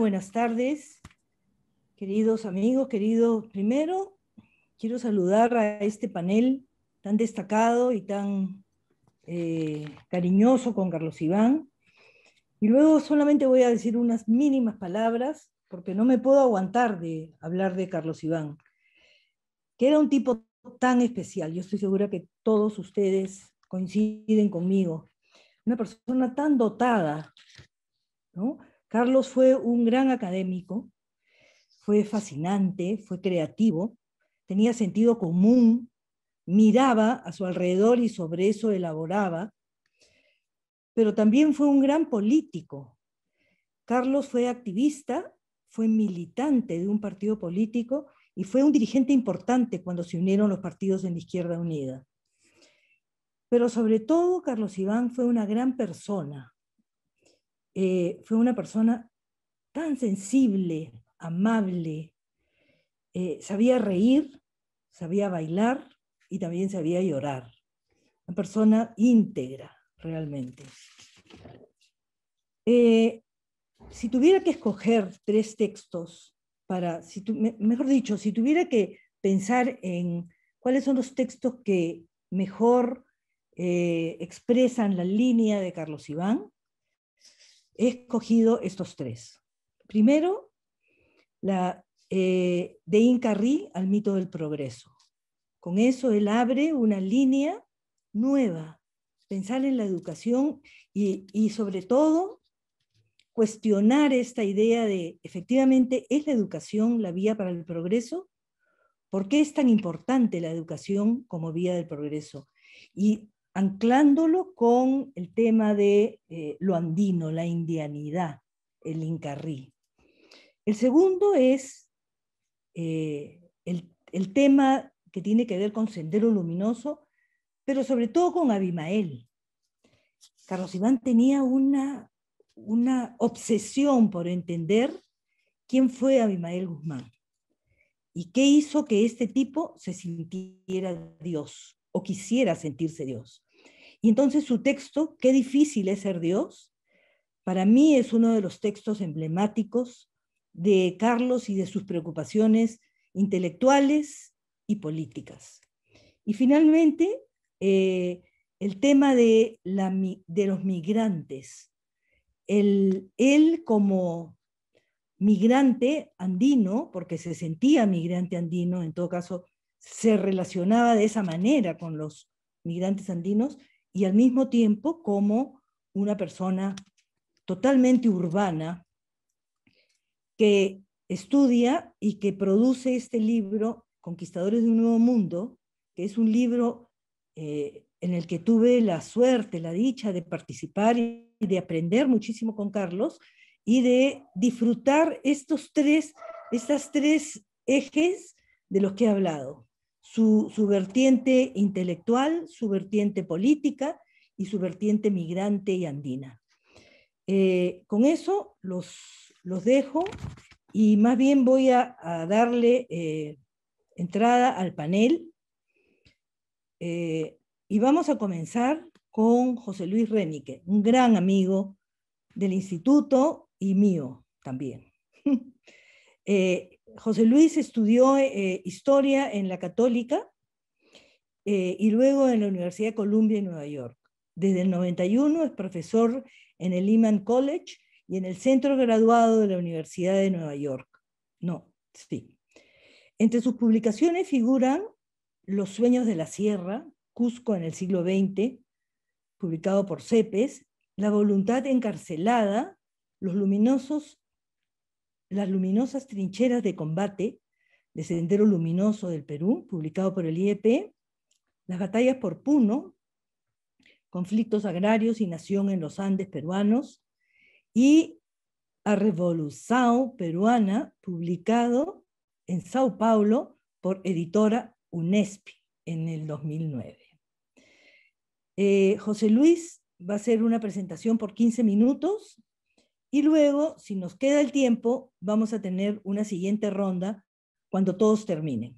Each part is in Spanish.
buenas tardes, queridos amigos, primero quiero saludar a este panel tan destacado y tan cariñoso con Carlos Iván, y luego solamente voy a decir unas mínimas palabras, porque no me puedo aguantar de hablar de Carlos Iván, que era un tipo tan especial. Yo estoy segura que todos ustedes coinciden conmigo. Una persona tan dotada, ¿no? Carlos fue un gran académico, fue fascinante, fue creativo, tenía sentido común, miraba a su alrededor y sobre eso elaboraba, pero también fue un gran político. Carlos fue activista, fue militante de un partido político y fue un dirigente importante cuando se unieron los partidos en la Izquierda Unida. Pero sobre todo, Carlos Iván fue una gran persona. Fue una persona tan sensible, amable, sabía reír, sabía bailar y también sabía llorar. Una persona íntegra, realmente. Si tuviera que escoger tres textos mejor dicho, si tuviera que pensar en cuáles son los textos que mejor expresan la línea de Carlos Iván, he escogido estos tres. Primero, de Incarrí al mito del progreso. Con eso él abre una línea nueva, pensar en la educación y sobre todo cuestionar esta idea de, efectivamente, ¿es la educación la vía para el progreso? ¿Por qué es tan importante la educación como vía del progreso? Y anclándolo con el tema de lo andino, la indianidad, el Incarrí. El segundo es el tema que tiene que ver con Sendero Luminoso, pero sobre todo con Abimael. Carlos Iván tenía una obsesión por entender quién fue Abimael Guzmán y qué hizo que este tipo se sintiera Dios o quisiera sentirse Dios. Y entonces su texto, Qué difícil es ser Dios, para mí es uno de los textos emblemáticos de Carlos y de sus preocupaciones intelectuales y políticas. Y finalmente, el tema de los migrantes. Él como migrante andino, porque se sentía migrante andino, en todo caso se relacionaba de esa manera con los migrantes andinos, y al mismo tiempo como una persona totalmente urbana que estudia y que produce este libro, Conquistadores de un Nuevo Mundo, que es un libro en el que tuve la suerte, la dicha de participar y de aprender muchísimo con Carlos y de disfrutar estas tres ejes de los que he hablado. Su vertiente intelectual, su vertiente política y su vertiente migrante y andina. Con eso los dejo y más bien voy a darle entrada al panel. Y vamos a comenzar con José Luis Renique, un gran amigo del instituto y mío también. José Luis estudió historia en la Católica y luego en la Universidad de Columbia en Nueva York. Desde el 91 es profesor en el Lehman College y en el Centro Graduado de la Universidad de Nueva York. Entre sus publicaciones figuran Los sueños de la sierra, Cusco en el siglo XX, publicado por CEPES, La voluntad encarcelada, las luminosas trincheras de combate de Sendero Luminoso del Perú, publicado por el IEP, Las batallas por Puno, conflictos agrarios y nación en los Andes peruanos, y A Revolução Peruana, publicado en Sao Paulo por editora Unespi en el 2009. José Luis va a hacer una presentación por 15 minutos y luego, si nos queda el tiempo, vamos a tener una siguiente ronda cuando todos terminen.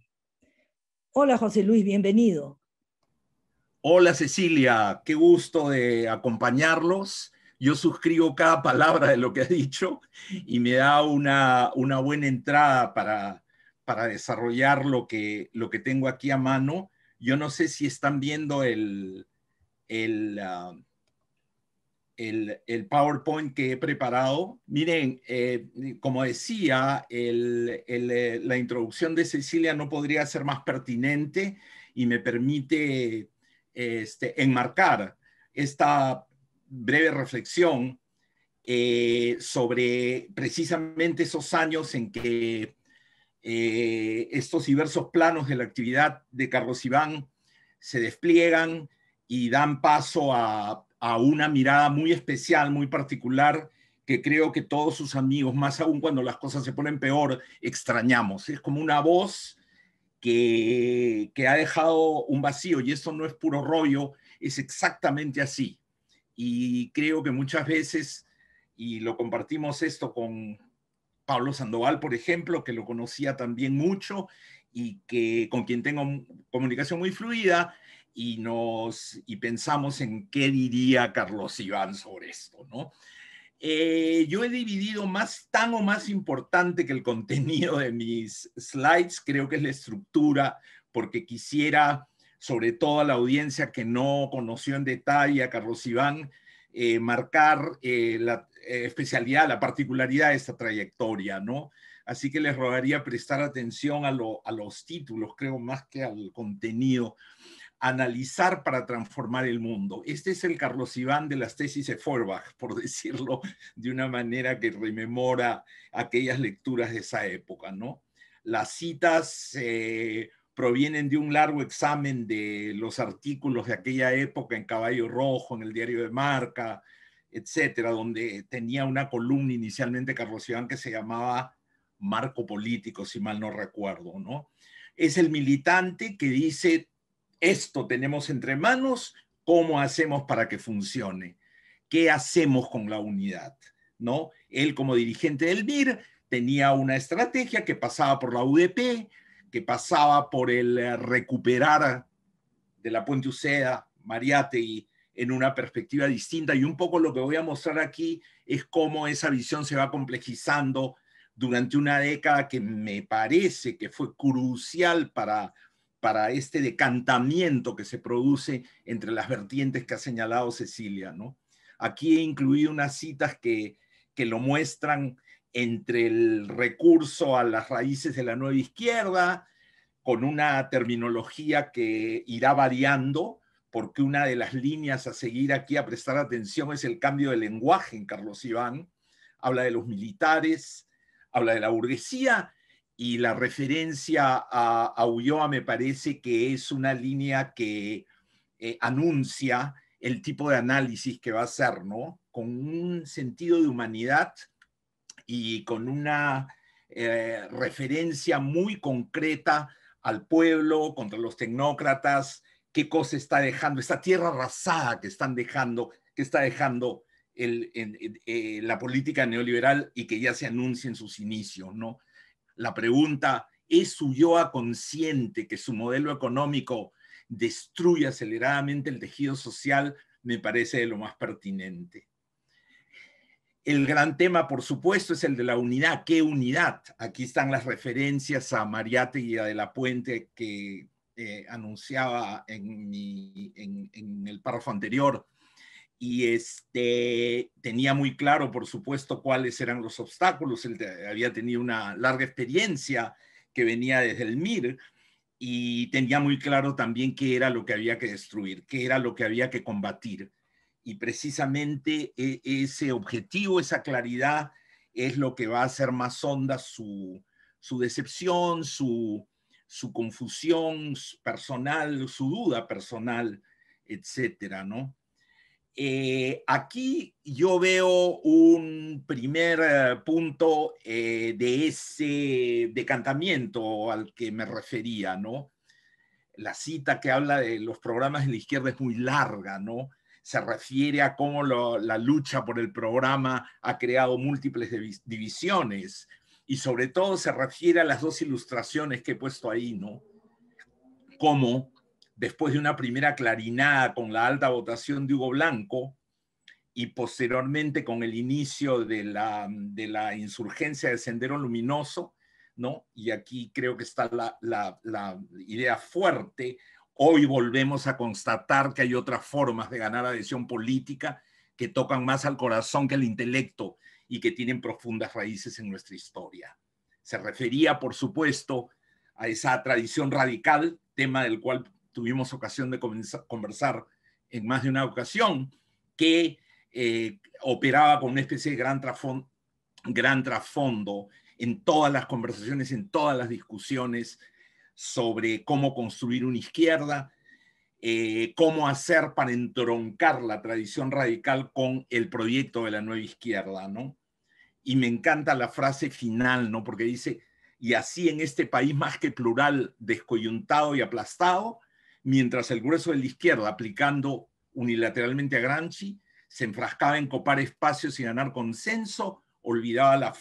Hola José Luis, bienvenido. Hola Cecilia, qué gusto de acompañarlos, yo suscribo cada palabra de lo que has dicho y me da una buena entrada para desarrollar lo que tengo aquí a mano. Yo no sé si están viendo el, uh, el PowerPoint que he preparado. Miren, como decía, la introducción de Cecilia no podría ser más pertinente y me permite enmarcar esta breve reflexión sobre precisamente esos años en que estos diversos planos de la actividad de Carlos Iván se despliegan y dan paso a una mirada muy especial, muy particular, que creo que todos sus amigos, más aún cuando las cosas se ponen peor, extrañamos. Es como una voz que ha dejado un vacío, y esto no es puro rollo, es exactamente así. Y creo que muchas veces, y lo compartimos esto con Pablo Sandoval, por ejemplo, que lo conocía también mucho y que con quien tengo comunicación muy fluida, y pensamos en qué diría Carlos Iván sobre esto, ¿no? Yo he dividido tan o más importante que el contenido de mis slides, creo que es la estructura, porque quisiera, sobre todo a la audiencia que no conoció en detalle a Carlos Iván, marcar la especialidad, la particularidad de esta trayectoria, ¿no? Así que les rogaría prestar atención a los títulos, creo, más que al contenido. Analizar para transformar el mundo. Este es el Carlos Iván de las tesis de Feuerbach, por decirlo de una manera que rememora aquellas lecturas de esa época, ¿no? Las citas provienen de un largo examen de los artículos de aquella época en Caballo Rojo, en el Diario de Marca, etcétera, donde tenía una columna inicialmente Carlos Iván que se llamaba Marco Político, si mal no recuerdo, ¿no? Es el militante que dice: esto tenemos entre manos, ¿cómo hacemos para que funcione? ¿Qué hacemos con la unidad? ¿No? Él, como dirigente del MIR, tenía una estrategia que pasaba por la UDP, que pasaba por el recuperar de la Puente Uceda, Mariátegui, en una perspectiva distinta. Y un poco lo que voy a mostrar aquí es cómo esa visión se va complejizando durante una década que me parece que fue crucial para este decantamiento que se produce entre las vertientes que ha señalado Cecilia, ¿no? Aquí he incluido unas citas que lo muestran entre el recurso a las raíces de la nueva izquierda, con una terminología que irá variando, porque una de las líneas a seguir aquí, a prestar atención, es el cambio de lenguaje en Carlos Iván. Habla de los militares, habla de la burguesía, y la referencia a Ulloa me parece que es una línea que anuncia el tipo de análisis que va a hacer, ¿no? Con un sentido de humanidad y con una referencia muy concreta al pueblo, contra los tecnócratas, qué cosa está dejando, esta tierra arrasada que está dejando la política neoliberal y que ya se anuncia en sus inicios, ¿no? La pregunta: ¿es Ulloa consciente que su modelo económico destruye aceleradamente el tejido social? Me parece de lo más pertinente. El gran tema, por supuesto, es el de la unidad. ¿Qué unidad? Aquí están las referencias a Mariátegui y a De la Puente que anunciaba en el párrafo anterior. Y tenía muy claro, por supuesto, cuáles eran los obstáculos. Él había tenido una larga experiencia que venía desde el MIR, y tenía muy claro también qué era lo que había que destruir, qué era lo que había que combatir. Y precisamente ese objetivo, esa claridad, es lo que va a hacer más honda su decepción, su confusión personal, su duda personal, etcétera, ¿no? Aquí yo veo un primer punto de ese decantamiento al que me refería, ¿no? La cita que habla de los programas de la izquierda es muy larga, ¿no? Se refiere a cómo la lucha por el programa ha creado múltiples divisiones, y sobre todo se refiere a las dos ilustraciones que he puesto ahí, ¿no? Cómo después de una primera clarinada con la alta votación de Hugo Blanco, y posteriormente con el inicio de la insurgencia de Sendero Luminoso, ¿no? Y aquí creo que está la idea fuerte. Hoy volvemos a constatar que hay otras formas de ganar adhesión política que tocan más al corazón que al intelecto y que tienen profundas raíces en nuestra historia. Se refería, por supuesto, a esa tradición radical, tema del cual tuvimos ocasión de conversar en más de una ocasión, que operaba con una especie de gran trasfondo en todas las conversaciones, en todas las discusiones sobre cómo construir una izquierda, cómo hacer para entroncar la tradición radical con el proyecto de la nueva izquierda, ¿no? Y me encanta la frase final, ¿no? Porque dice, y así en este país más que plural, descoyuntado y aplastado, mientras el grueso de la izquierda, aplicando unilateralmente a Gramsci, se enfrascaba en copar espacios y ganar consenso, olvidando la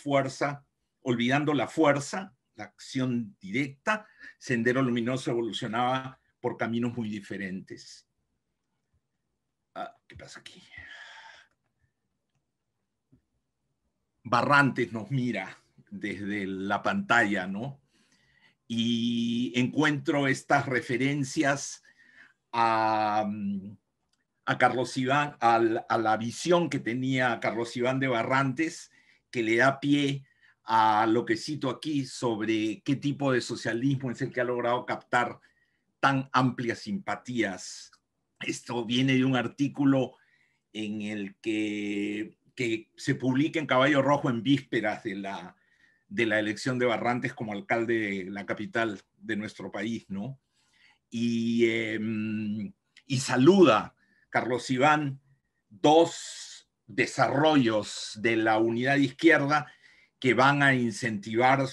fuerza, la acción directa, Sendero Luminoso evolucionaba por caminos muy diferentes. ¿Qué pasa aquí? Barrantes nos mira desde la pantalla, ¿no? Y encuentro estas referencias a Carlos Iván, a la visión que tenía Carlos Iván de Barrantes, que le da pie a lo que cito aquí sobre qué tipo de socialismo es el que ha logrado captar tan amplias simpatías. Esto viene de un artículo en el que se publica en Caballo Rojo en vísperas de la elección de Barrantes como alcalde de la capital de nuestro país, ¿no? Y saluda Carlos Iván dos desarrollos de la unidad izquierda que van a incentivar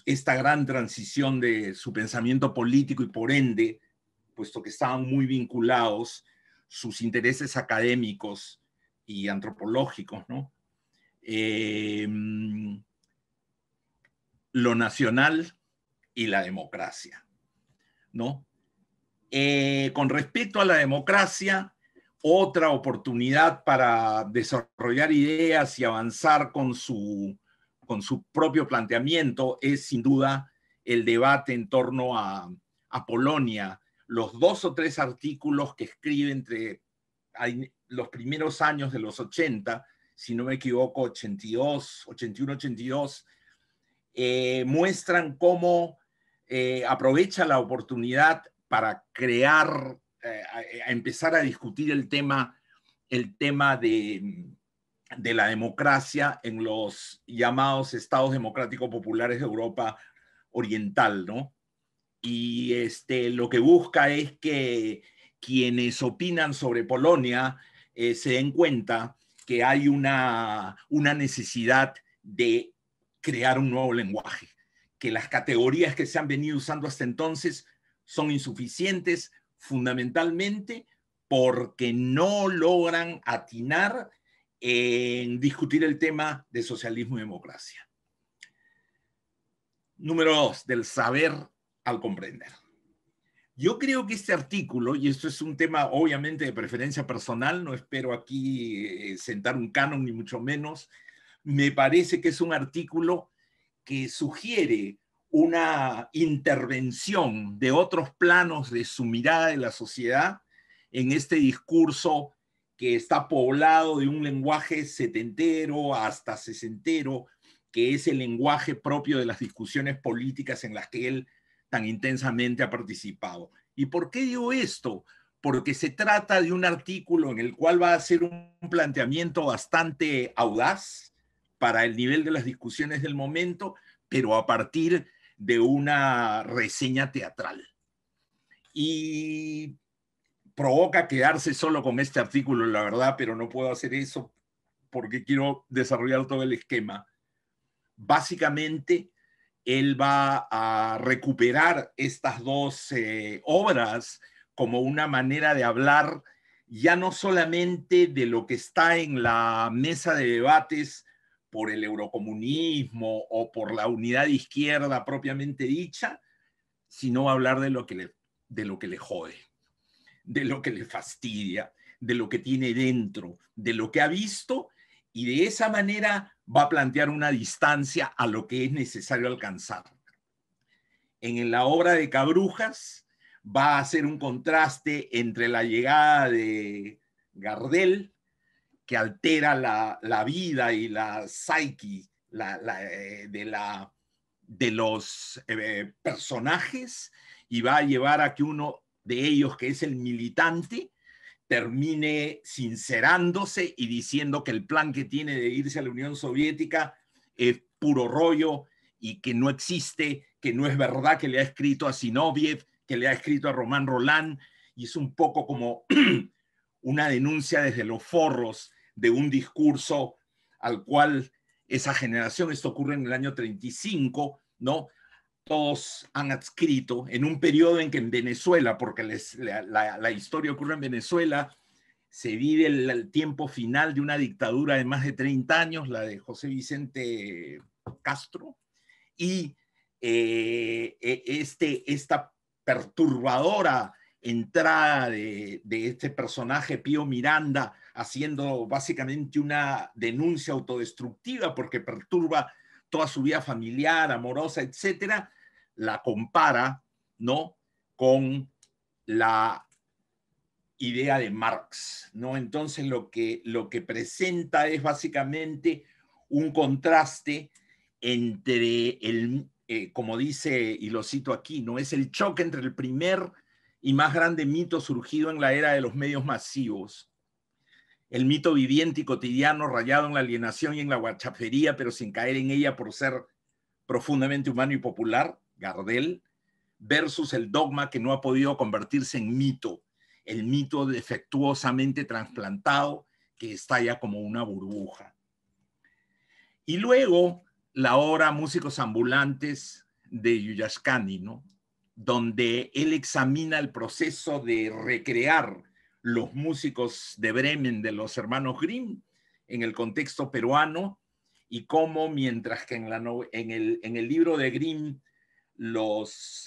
esta gran transición de su pensamiento político y por ende, puesto que estaban muy vinculados sus intereses académicos y antropológicos, ¿no? Lo nacional y la democracia, ¿no? Con respecto a la democracia, otra oportunidad para desarrollar ideas y avanzar con su propio planteamiento es sin duda el debate en torno a Polonia. Los 2 o 3 artículos que escribe entre los primeros años de los 80, si no me equivoco, 82, 81, 82, muestran cómo aprovecha la oportunidad para crear, a empezar a discutir el tema de la democracia en los llamados estados democráticos populares de Europa Oriental, ¿no? Y lo que busca es que quienes opinan sobre Polonia se den cuenta que hay una necesidad de crear un nuevo lenguaje, que las categorías que se han venido usando hasta entonces son insuficientes, fundamentalmente porque no logran atinar en discutir el tema de socialismo y democracia. Número 2, del saber al comprender. Yo creo que este artículo, y esto es un tema obviamente de preferencia personal, no espero aquí sentar un canon ni mucho menos, me parece que es un artículo que sugiere una intervención de otros planos de su mirada de la sociedad en este discurso que está poblado de un lenguaje setentero hasta sesentero, que es el lenguaje propio de las discusiones políticas en las que él tan intensamente ha participado. ¿Y por qué digo esto? Porque se trata de un artículo en el cual va a hacer un planteamiento bastante audaz para el nivel de las discusiones del momento, pero a partir de una reseña teatral. Y provoca quedarse solo con este artículo, la verdad, pero no puedo hacer eso porque quiero desarrollar todo el esquema. Básicamente, él va a recuperar estas dos obras como una manera de hablar ya no solamente de lo que está en la mesa de debates por el eurocomunismo o por la unidad de izquierda propiamente dicha, sino va a hablar de lo que le jode, de lo que le fastidia, de lo que tiene dentro, de lo que ha visto, y de esa manera va a plantear una distancia a lo que es necesario alcanzar. En la obra de Cabrujas va a hacer un contraste entre la llegada de Gardel, que altera la vida y la psique de los personajes, y va a llevar a que uno de ellos, que es el militante, termine sincerándose y diciendo que el plan que tiene de irse a la Unión Soviética es puro rollo y que no existe, que no es verdad, que le ha escrito a Zinoviev, que le ha escrito a Román Roland, y es un poco como una denuncia desde los forros de un discurso al cual esa generación, esto ocurre en el año 35, ¿no? Todos han adscrito en un periodo en que en Venezuela, porque la historia ocurre en Venezuela, se vive el tiempo final de una dictadura de más de 30 años, la de José Vicente Castro, y esta perturbadora entrada de este personaje Pío Miranda, haciendo básicamente una denuncia autodestructiva porque perturba toda su vida familiar, amorosa, etcétera, la compara, ¿no?, con la idea de Marx, ¿no? Entonces lo que presenta es básicamente un contraste entre como dice, y lo cito aquí, ¿no?, es el choque entre el primer y más grande mito surgido en la era de los medios masivos, el mito viviente y cotidiano rayado en la alienación y en la guachafería, pero sin caer en ella por ser profundamente humano y popular, Gardel, versus el dogma que no ha podido convertirse en mito, el mito defectuosamente trasplantado que estalla como una burbuja. Y luego la obra Músicos Ambulantes de Yuyaskani, ¿no?, donde él examina el proceso de recrear los músicos de Bremen de los hermanos Grimm en el contexto peruano, y cómo mientras que en el libro de Grimm los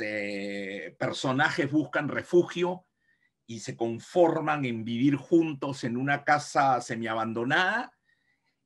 personajes buscan refugio y se conforman en vivir juntos en una casa semiabandonada,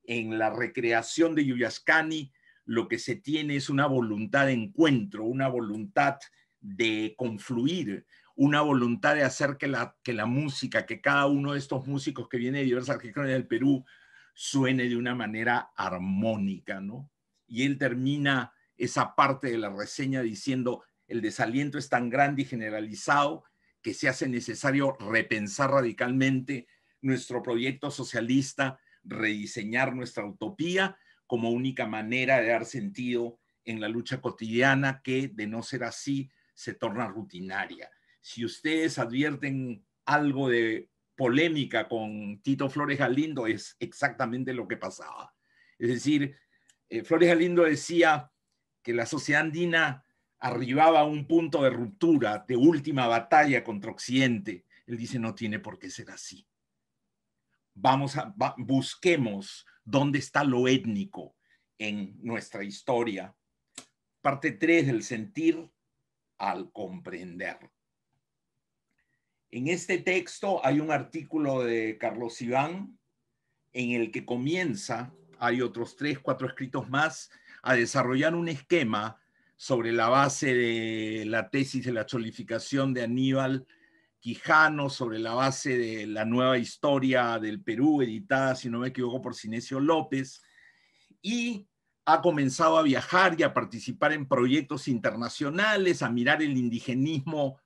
en la recreación de Yuyaskani lo que se tiene es una voluntad de encuentro, una voluntad de confluir, una voluntad de hacer que la música, que cada uno de estos músicos que viene de diversas regiones del Perú suene de una manera armónica, ¿no? Y él termina esa parte de la reseña diciendo: el desaliento es tan grande y generalizado que se hace necesario repensar radicalmente nuestro proyecto socialista, rediseñar nuestra utopía como única manera de dar sentido en la lucha cotidiana, que de no ser así se torna rutinaria. Si ustedes advierten algo de polémica con Tito Flores Galindo, es exactamente lo que pasaba. Es decir, Flores Galindo decía que la sociedad andina arribaba a un punto de ruptura, de última batalla contra Occidente. Él dice: no tiene por qué ser así. Busquemos dónde está lo étnico en nuestra historia. Parte 3 del sentir al comprender. En este texto hay un artículo de Carlos Iván en el que comienza, hay otros 3, 4 escritos más, a desarrollar un esquema sobre la base de la tesis de la cholificación de Aníbal Quijano, sobre la base de la nueva historia del Perú, editada, si no me equivoco, por Cinesio López, y ha comenzado a viajar y a participar en proyectos internacionales, a mirar el indigenismo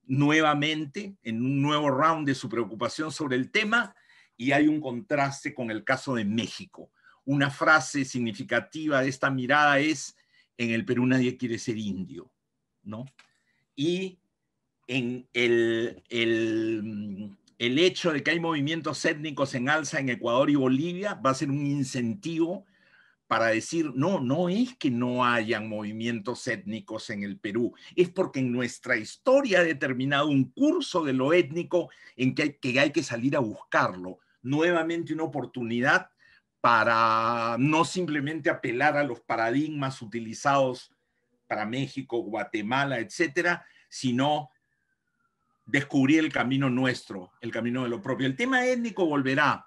nuevamente, en un nuevo round de su preocupación sobre el tema, y hay un contraste con el caso de México. Una frase significativa de esta mirada es: en el Perú nadie quiere ser indio, ¿no? Y en el hecho de que hay movimientos étnicos en alza en Ecuador y Bolivia va a ser un incentivo para decir: no, no es que no hayan movimientos étnicos en el Perú, es porque en nuestra historia ha determinado un curso de lo étnico en que hay que salir a buscarlo. Nuevamente una oportunidad para no simplemente apelar a los paradigmas utilizados para México, Guatemala, etcétera, sino descubrir el camino nuestro, el camino de lo propio. El tema étnico volverá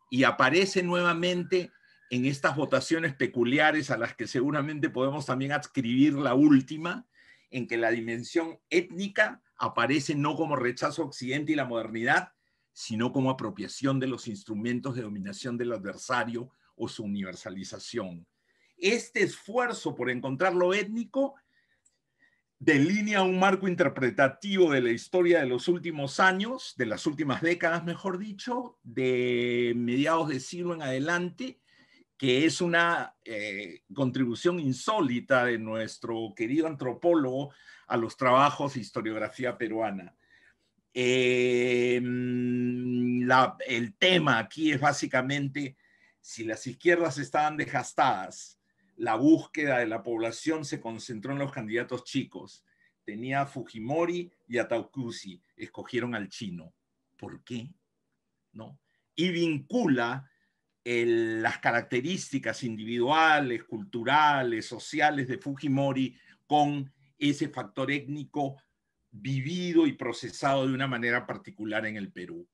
y aparece nuevamente en estas votaciones peculiares a las que seguramente podemos también adscribir la última, en que la dimensión étnica aparece no como rechazo a Occidente y la modernidad, sino como apropiación de los instrumentos de dominación del adversario o su universalización. Este esfuerzo por encontrar lo étnico delinea un marco interpretativo de la historia de los últimos años, de las últimas décadas, mejor dicho, de mediados de siglo en adelante, que es una contribución insólita de nuestro querido antropólogo a los trabajos de historiografía peruana. El tema aquí es básicamente si las izquierdas estaban desgastadas, la búsqueda de la población se concentró en los candidatos chicos. Tenía a Fujimori y a Taucusi, escogieron al chino. ¿Por qué? ¿No? Y vincula las características individuales, culturales, sociales de Fujimori con ese factor étnico vivido y procesado de una manera particular en el Perú.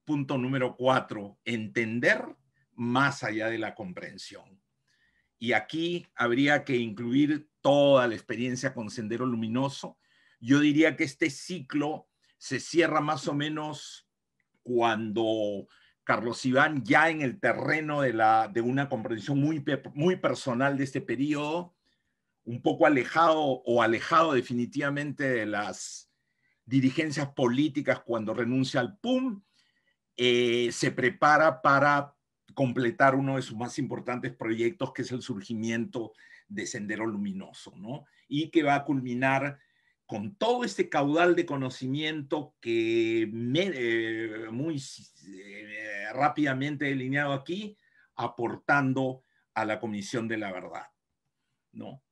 Punto número 4, entender más allá de la comprensión. Y aquí habría que incluir toda la experiencia con Sendero Luminoso. Yo diría que este ciclo se cierra más o menos cuando Carlos Iván, ya en el terreno de una comprensión muy personal de este periodo, un poco alejado definitivamente de las dirigencias políticas cuando renuncia al PUM, se prepara para completar uno de sus más importantes proyectos, que es el surgimiento de Sendero Luminoso, ¿no? Y que va a culminar con todo este caudal de conocimiento que muy rápidamente delineado aquí, aportando a la Comisión de la Verdad, ¿no?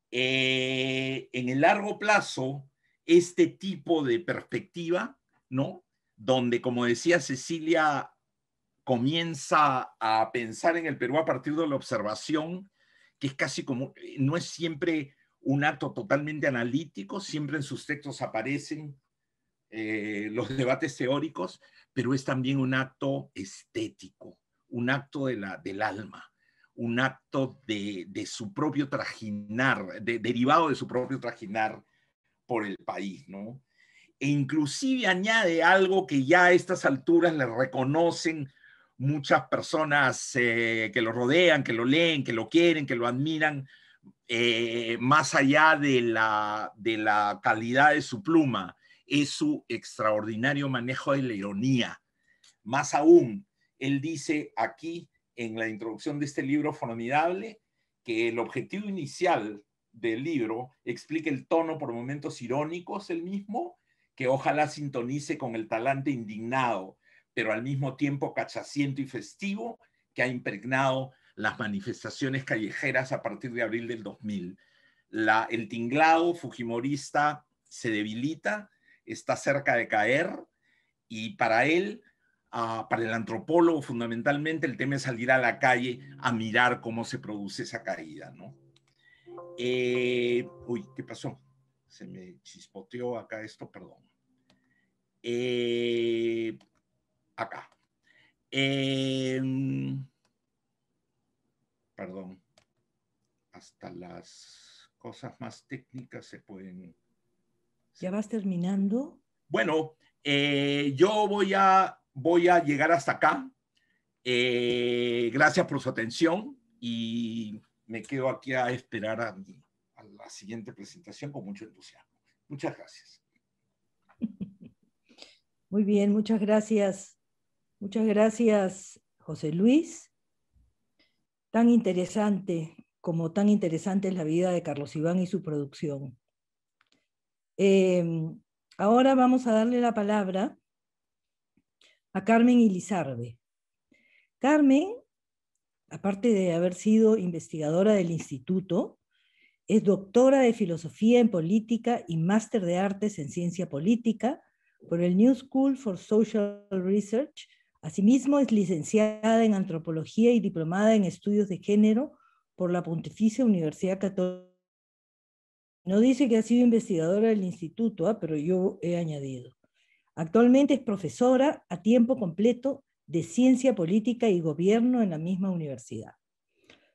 En el largo plazo, este tipo de perspectiva, ¿no? Donde, como decía Cecilia, comienza a pensar en el Perú a partir de la observación, que es casi como, no es siempre un acto totalmente analítico, siempre en sus textos aparecen los debates teóricos, pero es también un acto estético, un acto del alma, un acto de su propio trajinar, derivado de su propio trajinar por el país, ¿no? E inclusive añade algo que ya a estas alturas le reconocen muchas personas que lo rodean, que lo leen, que lo quieren, que lo admiran, más allá de la calidad de su pluma, es su extraordinario manejo de la ironía. Más aún, él dice aquí, en la introducción de este libro formidable, que el objetivo inicial del libro explica el tono por momentos irónicos el mismo, que ojalá sintonice con el talante indignado, pero al mismo tiempo cachaciento y festivo, que ha impregnado las manifestaciones callejeras a partir de abril del 2000. El tinglado fujimorista se debilita, está cerca de caer, y para él, para el antropólogo fundamentalmente, el tema es salir a la calle a mirar cómo se produce esa caída, ¿no? Uy, ¿qué pasó? Se me chispoteó acá esto, perdón. Acá. Perdón. Hasta las cosas más técnicas se pueden... ¿Ya vas terminando? Bueno, yo voy a llegar hasta acá. Gracias por su atención y me quedo aquí a esperar a la siguiente presentación con mucho entusiasmo. Muchas gracias. Muy bien, muchas gracias. Muchas gracias, José Luis. Tan interesante tan interesante es la vida de Carlos Iván y su producción. Ahora vamos a darle la palabra a Carmen Ilizarbe. Carmen, aparte de haber sido investigadora del instituto, es doctora de Filosofía en Política y máster de Artes en Ciencia Política por el New School for Social Research. Asimismo, es licenciada en Antropología y diplomada en Estudios de Género por la Pontificia Universidad Católica No dice que ha sido investigadora del instituto, pero yo he añadido. Actualmente es profesora a tiempo completo de Ciencia Política y Gobierno en la misma universidad.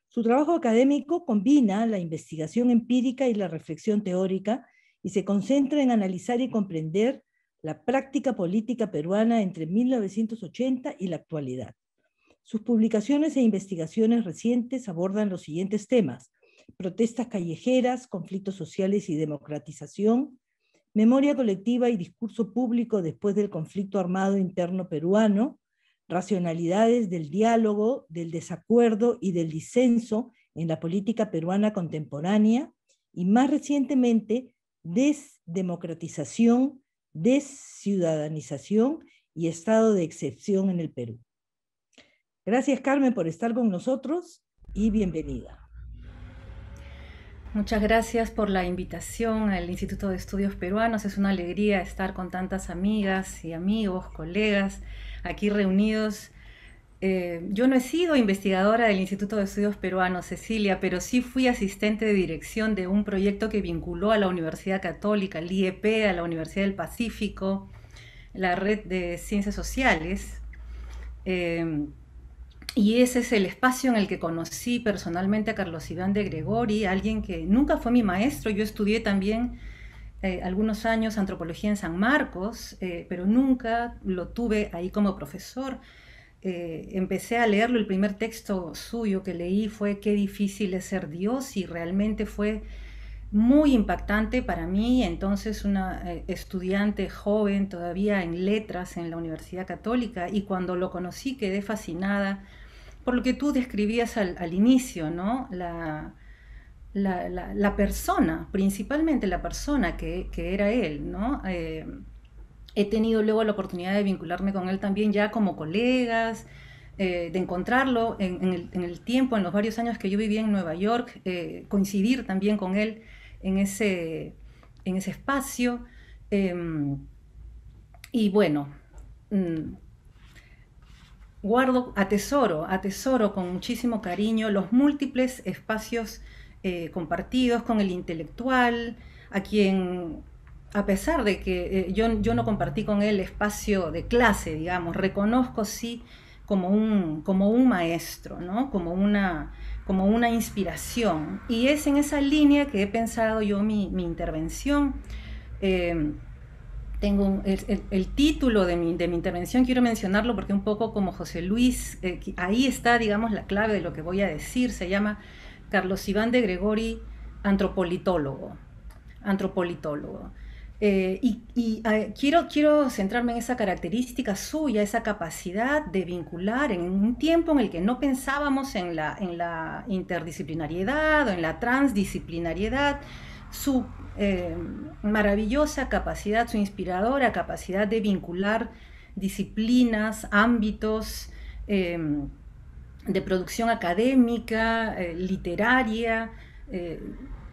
Su trabajo académico combina la investigación empírica y la reflexión teórica y se concentra en analizar y comprender la práctica política peruana entre 1980 y la actualidad. Sus publicaciones e investigaciones recientes abordan los siguientes temas: protestas callejeras, conflictos sociales y democratización, memoria colectiva y discurso público después del conflicto armado interno peruano, racionalidades del diálogo, del desacuerdo y del disenso en la política peruana contemporánea, y más recientemente, desdemocratización, desciudadanización y estado de excepción en el Perú. Gracias, Carmen, por estar con nosotros y bienvenida. Muchas gracias por la invitación al Instituto de Estudios Peruanos. Es una alegría estar con tantas amigas y amigos, colegas, aquí reunidos. Yo no he sido investigadora del Instituto de Estudios Peruanos, Cecilia, pero sí fui asistente de dirección de un proyecto que vinculó a la Universidad Católica, el IEP, a la Universidad del Pacífico, la Red de Ciencias Sociales. Y ese es el espacio en el que conocí personalmente a Carlos Iván de Gregori, alguien que nunca fue mi maestro. Yo estudié también algunos años antropología en San Marcos, pero nunca lo tuve ahí como profesor. Empecé a leerlo, el primer texto suyo que leí fue Qué difícil es ser Dios, y realmente fue muy impactante para mí, entonces una estudiante joven todavía en letras en la Universidad Católica, y cuando lo conocí quedé fascinada por lo que tú describías al inicio, ¿no? La persona, principalmente la persona que era él, ¿no? He tenido luego la oportunidad de vincularme con él también ya como colegas, de encontrarlo en el tiempo, en los varios años que yo vivía en Nueva York, coincidir también con él en ese espacio. Y bueno, atesoro con muchísimo cariño los múltiples espacios compartidos con el intelectual, a quien, a pesar de que yo no compartí con él espacio de clase, digamos, reconozco sí como un maestro, ¿no? Como una inspiración. Y es en esa línea que he pensado yo mi intervención. Tengo el título de mi intervención, quiero mencionarlo porque un poco como José Luis, ahí está, digamos, la clave de lo que voy a decir. Se llama Carlos Iván de Gregori, antropolitólogo. Quiero centrarme en esa característica suya, esa capacidad de vincular en un tiempo en el que no pensábamos en la interdisciplinariedad o en la transdisciplinariedad, su maravillosa capacidad, su inspiradora capacidad de vincular disciplinas, ámbitos de producción académica, literaria,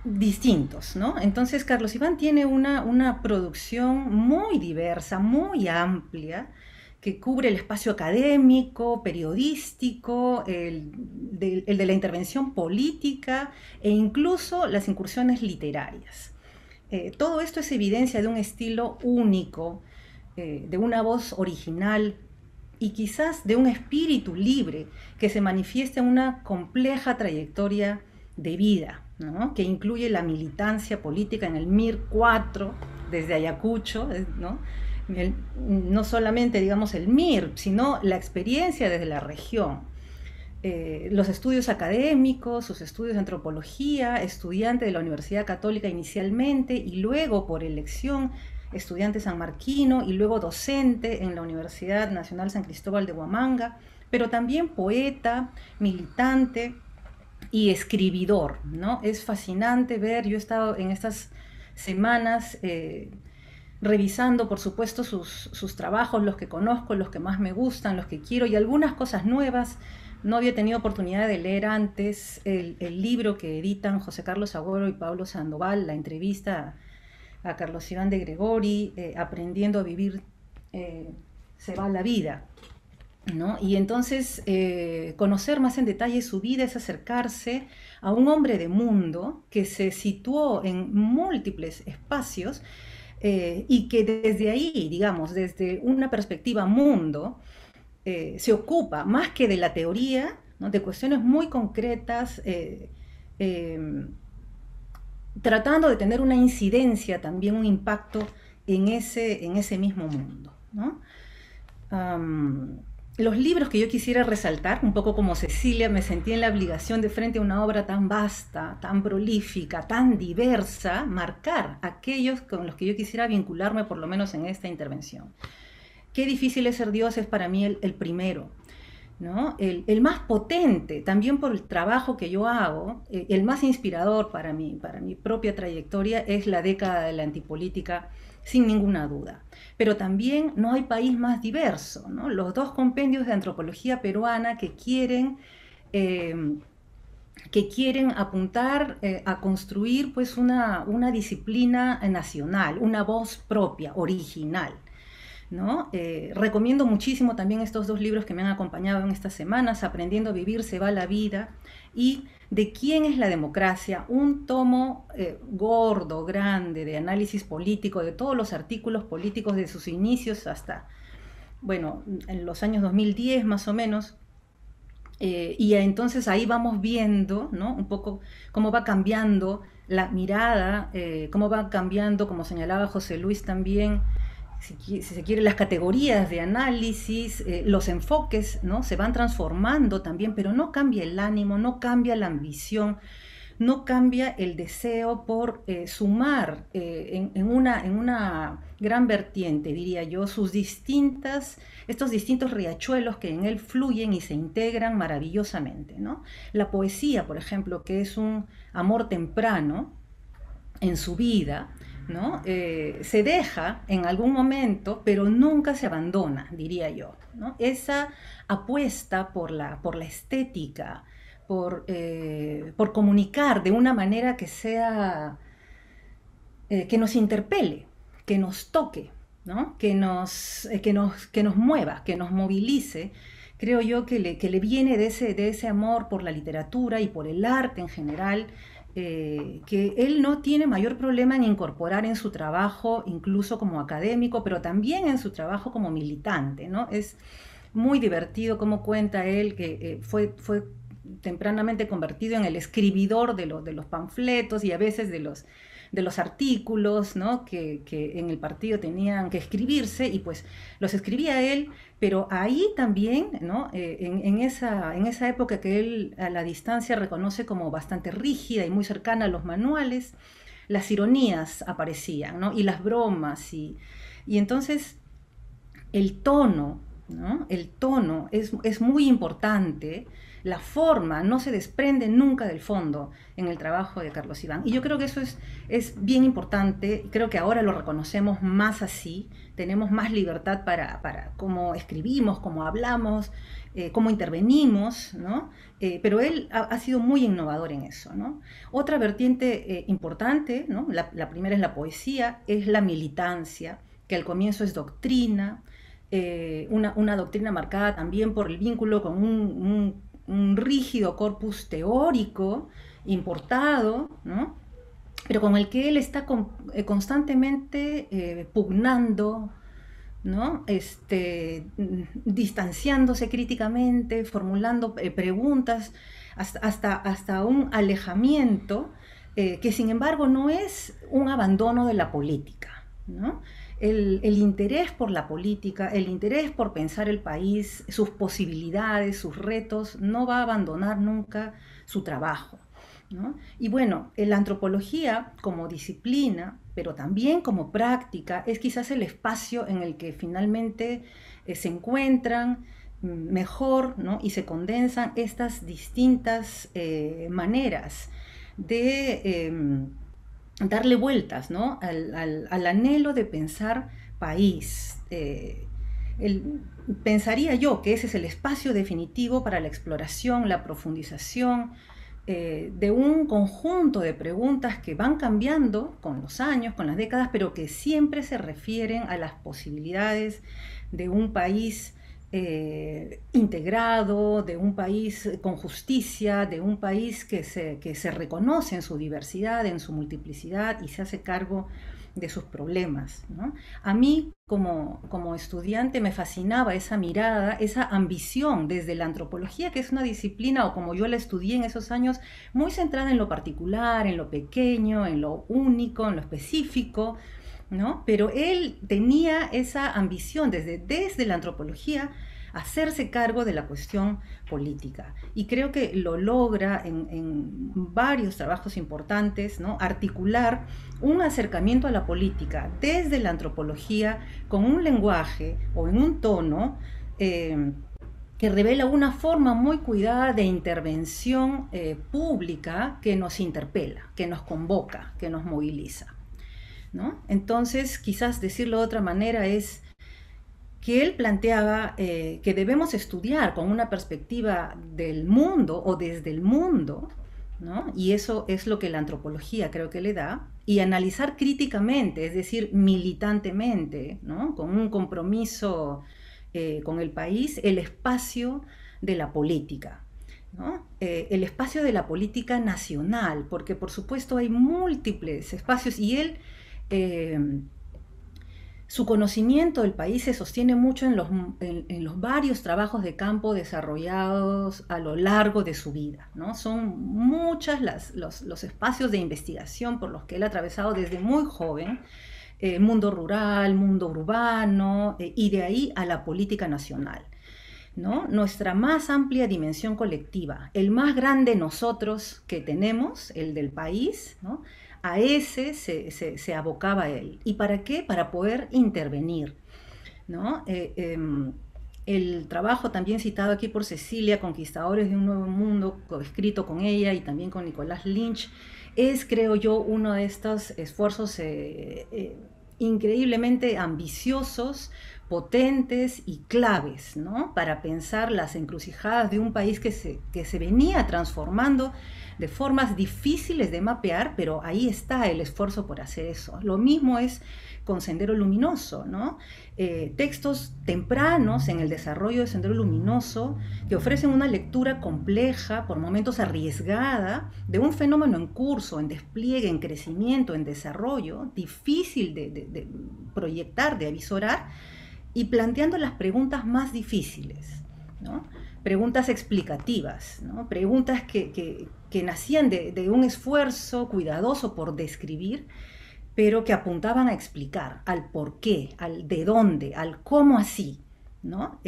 distintos, ¿no? Entonces Carlos Iván tiene una producción muy diversa, muy amplia, que cubre el espacio académico, periodístico, el de la intervención política e incluso las incursiones literarias. Todo esto es evidencia de un estilo único, de una voz original y quizás de un espíritu libre que se manifiesta en una compleja trayectoria de vida, ¿no? Que incluye la militancia política en el MIR 4 desde Ayacucho, ¿no? No solamente, digamos, el MIR, sino la experiencia desde la región. Los estudios académicos, sus estudios de antropología, estudiante de la Universidad Católica inicialmente y luego por elección estudiante sanmarquino y luego docente en la Universidad Nacional San Cristóbal de Huamanga, pero también poeta, militante y escribidor, ¿no? Es fascinante ver, yo he estado en estas semanas revisando, por supuesto, sus trabajos, los que conozco, los que más me gustan, los que quiero, y algunas cosas nuevas. No había tenido oportunidad de leer antes el libro que editan José Carlos Agüero y Pablo Sandoval, la entrevista a Carlos Iván de Gregori, Aprendiendo a vivir se va la vida. ¿no? Y entonces conocer más en detalle su vida es acercarse a un hombre de mundo que se situó en múltiples espacios y que desde ahí, digamos, desde una perspectiva mundo, se ocupa más que de la teoría, ¿no? De cuestiones muy concretas, eh, tratando de tener una incidencia, también un impacto en ese mismo mundo, ¿no? Um, los libros que yo quisiera resaltar, un poco como Cecilia, me sentí en la obligación de frente a una obra tan vasta, tan prolífica, tan diversa, marcar aquellos con los que yo quisiera vincularme, por lo menos en esta intervención. Qué difícil es ser Dios es para mí el primero, ¿no? El más potente, también por el trabajo que yo hago, el más inspirador para mi propia trayectoria es La década de la antipolítica, sin ninguna duda. Pero también no hay país más diverso, ¿no? Los dos compendios de antropología peruana que quieren apuntar a construir pues una disciplina nacional, una voz propia, original, ¿no? Recomiendo muchísimo también estos dos libros que me han acompañado en estas semanas, Aprendiendo a vivir, se va la vida, y De quién es la democracia, un tomo gordo, grande, de análisis político, de todos los artículos políticos de sus inicios hasta, bueno, en los años 2010 más o menos. Y entonces ahí vamos viendo, ¿no? Un poco cómo va cambiando la mirada, cómo va cambiando, como señalaba José Luis también, si se quiere, las categorías de análisis, los enfoques, ¿no? Se van transformando también, pero no cambia el ánimo, no cambia la ambición, no cambia el deseo por sumar en una gran vertiente, diría yo, estos distintos riachuelos que en él fluyen y se integran maravillosamente, ¿no? La poesía, por ejemplo, que es un amor temprano en su vida, ¿no? Se deja en algún momento, pero nunca se abandona, diría yo, ¿no? Esa apuesta por la estética, por comunicar de una manera que sea, que nos interpele, que nos toque, ¿no? que nos mueva, que nos movilice, creo yo que le viene de ese amor por la literatura y por el arte en general, que él no tiene mayor problema en incorporar en su trabajo, incluso como académico, pero también en su trabajo como militante, ¿no? Es muy divertido cómo cuenta él que fue tempranamente convertido en el escribidor de los panfletos y a veces de los artículos, ¿no? que en el partido tenían que escribirse, y pues los escribía él, pero ahí también, ¿no? en esa época que él a la distancia reconoce como bastante rígida y muy cercana a los manuales, las ironías aparecían, ¿no? Y las bromas, y entonces el tono, ¿no? El tono es muy importante. La forma no se desprende nunca del fondo en el trabajo de Carlos Iván. Y yo creo que eso es bien importante. Creo que ahora lo reconocemos más así. Tenemos más libertad para cómo escribimos, cómo hablamos, cómo intervenimos, ¿no? Pero él ha sido muy innovador en eso, ¿no? Otra vertiente importante, ¿no? La primera es la poesía, es la militancia, que al comienzo es doctrina, una doctrina marcada también por el vínculo con un rígido corpus teórico importado, ¿no? Pero con el que él está constantemente pugnando, ¿no? Distanciándose críticamente, formulando preguntas, hasta un alejamiento, que sin embargo no es un abandono de la política, ¿no? El interés por la política, el interés por pensar el país, sus posibilidades, sus retos, no va a abandonar nunca su trabajo, ¿no? Y bueno, la antropología como disciplina, pero también como práctica, es quizás el espacio en el que finalmente se encuentran mejor, ¿no? Y se condensan estas distintas maneras de darle vueltas, ¿no? al anhelo de pensar país. Pensaría yo que ese es el espacio definitivo para la exploración, la profundización de un conjunto de preguntas que van cambiando con los años, con las décadas, pero que siempre se refieren a las posibilidades de un país integrado, de un país con justicia, de un país que se reconoce en su diversidad, en su multiplicidad y se hace cargo de sus problemas, ¿no? A mí, como estudiante, me fascinaba esa mirada, esa ambición desde la antropología, que es una disciplina, o como yo la estudié en esos años, muy centrada en lo particular, en lo pequeño, en lo único, en lo específico, ¿no? Pero él tenía esa ambición desde la antropología hacerse cargo de la cuestión política. Y creo que lo logra en varios trabajos importantes, ¿no? Articular un acercamiento a la política desde la antropología con un lenguaje o en un tono que revela una forma muy cuidada de intervención pública que nos interpela, que nos convoca, que nos moviliza, ¿no? Entonces, quizás decirlo de otra manera es que él planteaba que debemos estudiar con una perspectiva del mundo o desde el mundo, ¿no? Y eso es lo que la antropología creo que le da, y analizar críticamente, es decir, militantemente, ¿no? Con un compromiso con el país, el espacio de la política, ¿no? El espacio de la política nacional, porque por supuesto hay múltiples espacios y él... su conocimiento del país se sostiene mucho en los varios trabajos de campo desarrollados a lo largo de su vida, ¿no? Son muchos los espacios de investigación por los que él ha atravesado desde muy joven, mundo rural, mundo urbano, y de ahí a la política nacional, ¿no? Nuestra más amplia dimensión colectiva, el más grande nosotros que tenemos, el del país, ¿no? A ese se abocaba él. ¿Y para qué? Para poder intervenir, ¿no? El trabajo también citado aquí por Cecilia, Conquistadores de un Nuevo Mundo, escrito con ella y también con Nicolás Lynch, es, creo yo, uno de estos esfuerzos increíblemente ambiciosos, potentes y claves, ¿no? Para pensar las encrucijadas de un país que se venía transformando de formas difíciles de mapear, pero ahí está el esfuerzo por hacer eso. Lo mismo es con Sendero Luminoso, ¿no? Textos tempranos en el desarrollo de Sendero Luminoso que ofrecen una lectura compleja, por momentos arriesgada, de un fenómeno en curso, en despliegue, en crecimiento, en desarrollo, difícil de proyectar, de avisorar, y planteando las preguntas más difíciles, ¿no? Preguntas explicativas, ¿no? Preguntas que nacían de un esfuerzo cuidadoso por describir, pero que apuntaban a explicar, al por qué, al de dónde, al cómo así, ¿no?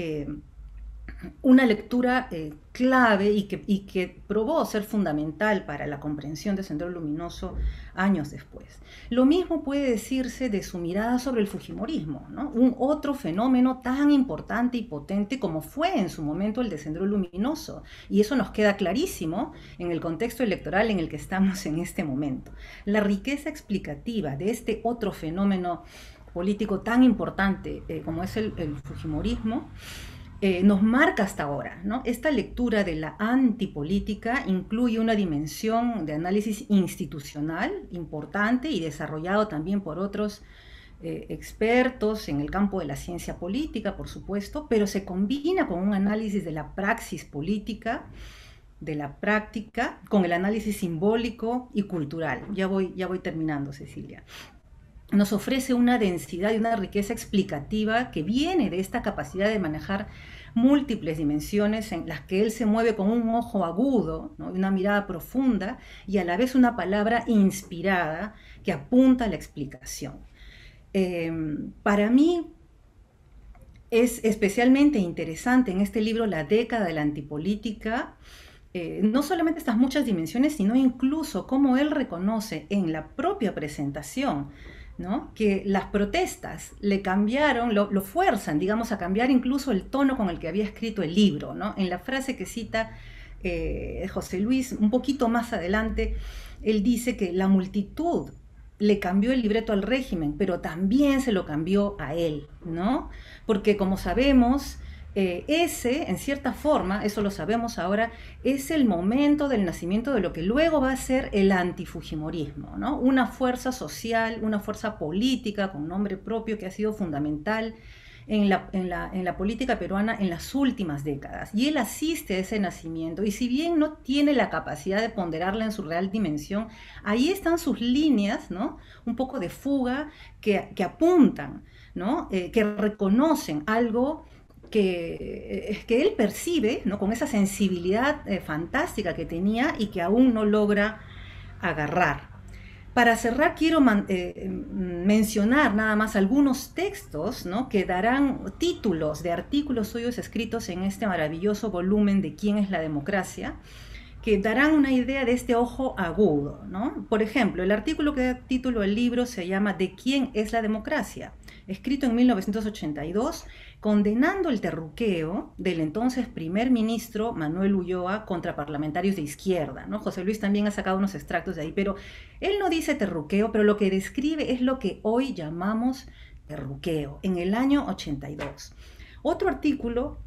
Una lectura clave y que probó ser fundamental para la comprensión de Sendero Luminoso años después. Lo mismo puede decirse de su mirada sobre el fujimorismo, ¿no? Un otro fenómeno tan importante y potente como fue en su momento el de Sendero Luminoso, y eso nos queda clarísimo en el contexto electoral en el que estamos en este momento. La riqueza explicativa de este otro fenómeno político tan importante como es el fujimorismo, nos marca hasta ahora, ¿no? Esta lectura de la antipolítica incluye una dimensión de análisis institucional importante y desarrollado también por otros expertos en el campo de la ciencia política, por supuesto, pero se combina con un análisis de la praxis política, de la práctica, con el análisis simbólico y cultural. Ya voy terminando, Cecilia. Nos ofrece una densidad y una riqueza explicativa que viene de esta capacidad de manejar múltiples dimensiones en las que él se mueve con un ojo agudo, ¿no? Una mirada profunda y a la vez una palabra inspirada que apunta a la explicación. Para mí es especialmente interesante en este libro La década de la antipolítica, no solamente estas muchas dimensiones, sino incluso cómo él reconoce en la propia presentación, ¿no? Que las protestas le cambiaron, lo fuerzan, digamos, a cambiar incluso el tono con el que había escrito el libro, ¿no? En la frase que cita José Luis, un poquito más adelante, él dice que la multitud le cambió el libreto al régimen, pero también se lo cambió a él, ¿no? Porque como sabemos, ese, en cierta forma, eso lo sabemos ahora, es el momento del nacimiento de lo que luego va a ser el antifujimorismo, ¿no? Una fuerza social, una fuerza política con nombre propio que ha sido fundamental en la política peruana en las últimas décadas. Y él asiste a ese nacimiento. Y si bien no tiene la capacidad de ponderarla en su real dimensión, ahí están sus líneas, ¿no? Un poco de fuga que apuntan, ¿no? Que reconocen algo que él percibe, ¿no? Con esa sensibilidad fantástica que tenía y que aún no logra agarrar. Para cerrar, quiero mencionar nada más algunos textos, ¿no? Que darán títulos de artículos suyos escritos en este maravilloso volumen de ¿Quién es la democracia?, que darán una idea de este ojo agudo, ¿no? Por ejemplo, el artículo que da título al libro se llama ¿De quién es la democracia?, escrito en 1982, condenando el terruqueo del entonces primer ministro Manuel Ulloa contra parlamentarios de izquierda, ¿no? José Luis también ha sacado unos extractos de ahí, pero él no dice terruqueo, pero lo que describe es lo que hoy llamamos terruqueo, en el año 82. Otro artículo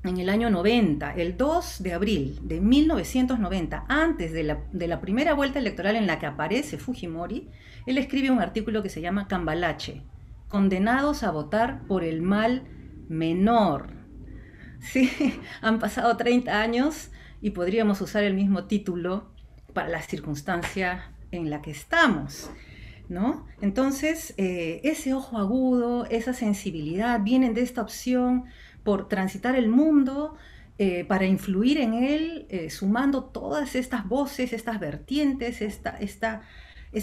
en el año 90, el 2 de abril de 1990, antes de la primera vuelta electoral en la que aparece Fujimori, él escribe un artículo que se llama Cambalache, condenados a votar por el mal menor. Sí, han pasado 30 años y podríamos usar el mismo título para la circunstancia en la que estamos, ¿no? Entonces, ese ojo agudo, esa sensibilidad, vienen de esta opción por transitar el mundo, para influir en él, sumando todas estas voces, estas vertientes, esta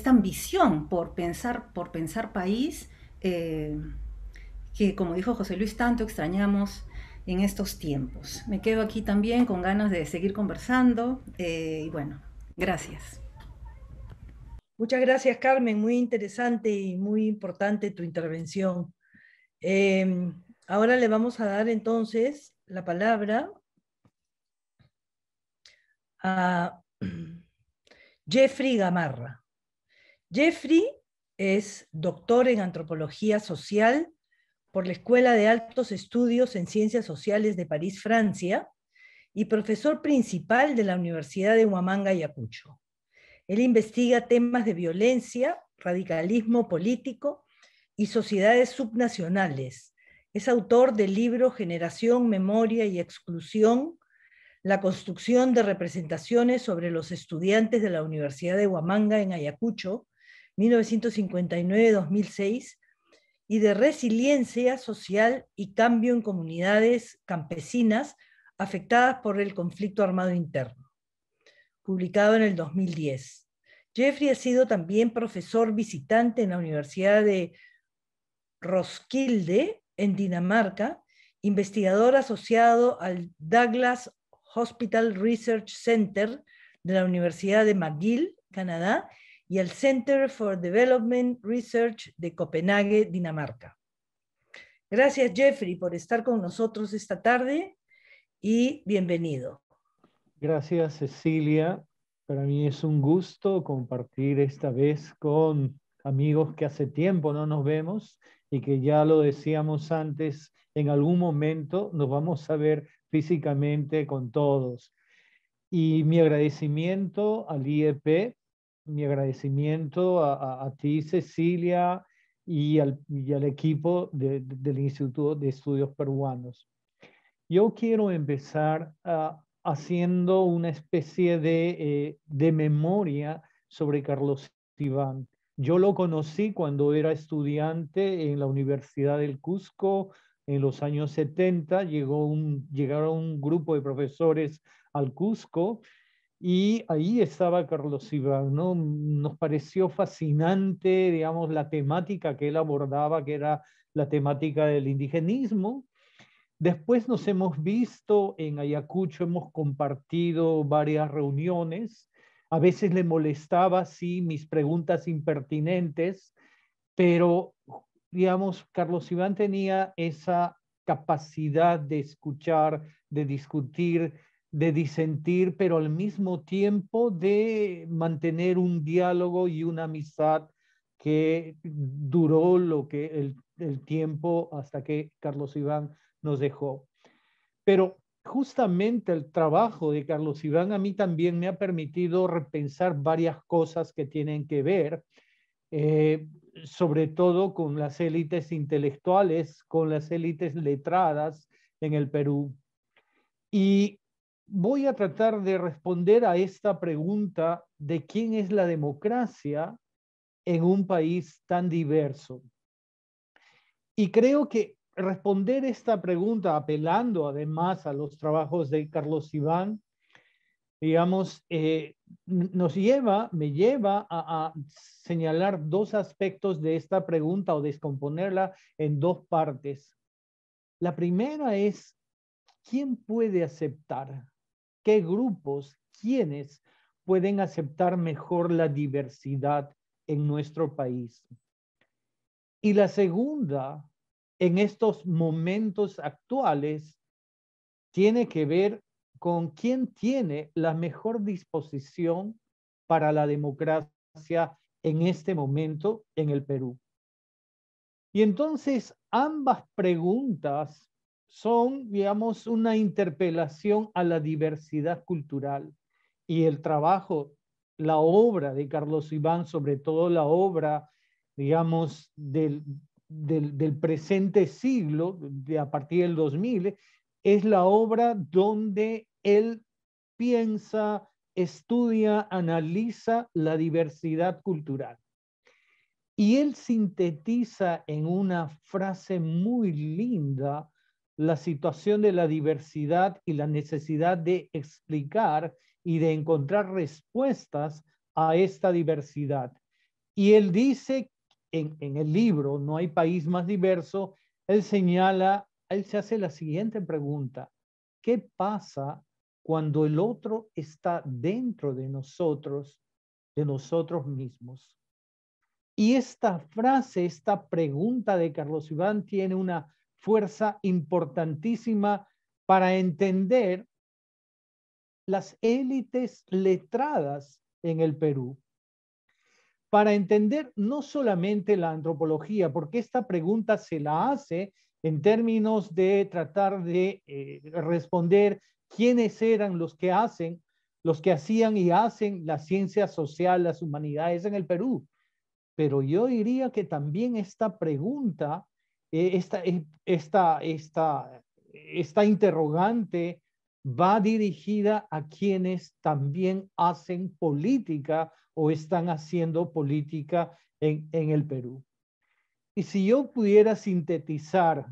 ambición por pensar país, que, como dijo José Luis, tanto extrañamos en estos tiempos. Me quedo aquí también con ganas de seguir conversando, y bueno, gracias. Muchas gracias, Carmen. Muy interesante y muy importante tu intervención. Ahora le vamos a dar entonces la palabra a Jeffrey Gamarra. Jeffrey es doctor en Antropología Social por la Escuela de Altos Estudios en Ciencias Sociales de París, Francia, y profesor principal de la Universidad de Huamanga, Ayacucho. Él investiga temas de violencia, radicalismo político y sociedades subnacionales. Es autor del libro Generación, Memoria y Exclusión, la construcción de representaciones sobre los estudiantes de la Universidad de Huamanga en Ayacucho, 1959-2006, y de resiliencia social y cambio en comunidades campesinas afectadas por el conflicto armado interno, publicado en el 2010. Jeffrey ha sido también profesor visitante en la Universidad de Roskilde, en Dinamarca, investigador asociado al Douglas Hospital Research Center de la Universidad de McGill, Canadá, y al Center for Development Research de Copenhague, Dinamarca. Gracias, Jeffrey, por estar con nosotros esta tarde y bienvenido. Gracias, Cecilia. Para mí es un gusto compartir esta vez con amigos que hace tiempo no nos vemos y que, ya lo decíamos antes, en algún momento nos vamos a ver físicamente con todos. Y mi agradecimiento al IEP, mi agradecimiento a ti, Cecilia, y al equipo del Instituto de Estudios Peruanos. Yo quiero empezar haciendo una especie de memoria sobre Carlos Iván. Yo lo conocí cuando era estudiante en la Universidad del Cusco en los años 70. Llegaron un grupo de profesores al Cusco y ahí estaba Carlos Iván, ¿no? Nos pareció fascinante, digamos, la temática que él abordaba, que era la temática del indigenismo. Después nos hemos visto en Ayacucho, hemos compartido varias reuniones. A veces le molestaba, sí, mis preguntas impertinentes, pero, digamos, Carlos Iván tenía esa capacidad de escuchar, de discutir, de disentir, pero al mismo tiempo de mantener un diálogo y una amistad que duró el tiempo hasta que Carlos Iván nos dejó. Pero justamente el trabajo de Carlos Iván a mí también me ha permitido repensar varias cosas que tienen que ver. sobre todo con las élites intelectuales, con las élites letradas en el Perú. Y voy a tratar de responder a esta pregunta de quién es la democracia en un país tan diverso. Y creo que responder esta pregunta, apelando además a los trabajos de Carlos Iván, digamos, me lleva a señalar dos aspectos de esta pregunta o descomponerla en dos partes. La primera es, ¿quién puede aceptar? ¿Qué grupos, quiénes pueden aceptar mejor la diversidad en nuestro país? Y la segunda, en estos momentos actuales, tiene que ver con quién tiene la mejor disposición para la democracia en este momento en el Perú. Y entonces ambas preguntas son, digamos, una interpelación a la diversidad cultural y el trabajo, la obra de Carlos Iván, sobre todo la obra, digamos, del presente siglo, a partir del 2000, es la obra donde él piensa, estudia, analiza la diversidad cultural. Y él sintetiza en una frase muy linda la situación de la diversidad y la necesidad de explicar y de encontrar respuestas a esta diversidad. Y él dice en el libro, No hay país más diverso, él señala, él se hace la siguiente pregunta: ¿qué pasa cuando el otro está dentro de nosotros mismos? Y esta frase, esta pregunta de Carlos Iván tiene una fuerza importantísima para entender las élites letradas en el Perú. Para entender no solamente la antropología, porque esta pregunta se la hace en términos de tratar de responder quiénes eran los que hacían y hacen la ciencia social, las humanidades en el Perú. Pero yo diría que también esta pregunta, esta interrogante va dirigida a quienes también hacen política o están haciendo política en el Perú. Y si yo pudiera sintetizar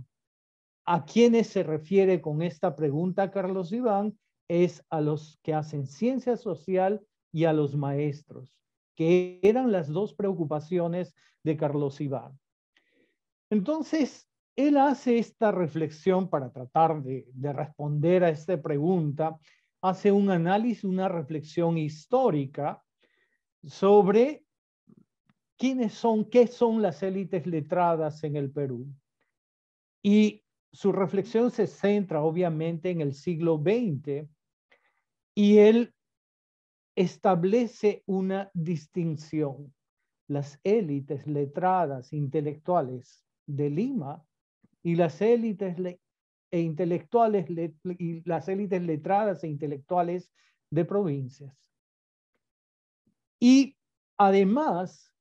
a quiénes se refiere con esta pregunta Carlos Iván, es a los que hacen ciencia social y a los maestros, que eran las dos preocupaciones de Carlos Iván. Entonces, él hace esta reflexión para tratar de responder a esta pregunta, hace un análisis, una reflexión histórica sobre quiénes son, qué son las élites letradas en el Perú. Y su reflexión se centra obviamente en el siglo XX y él establece una distinción. Las élites letradas intelectuales de Lima y las élites intelectuales y las élites letradas e intelectuales de provincias. Y además,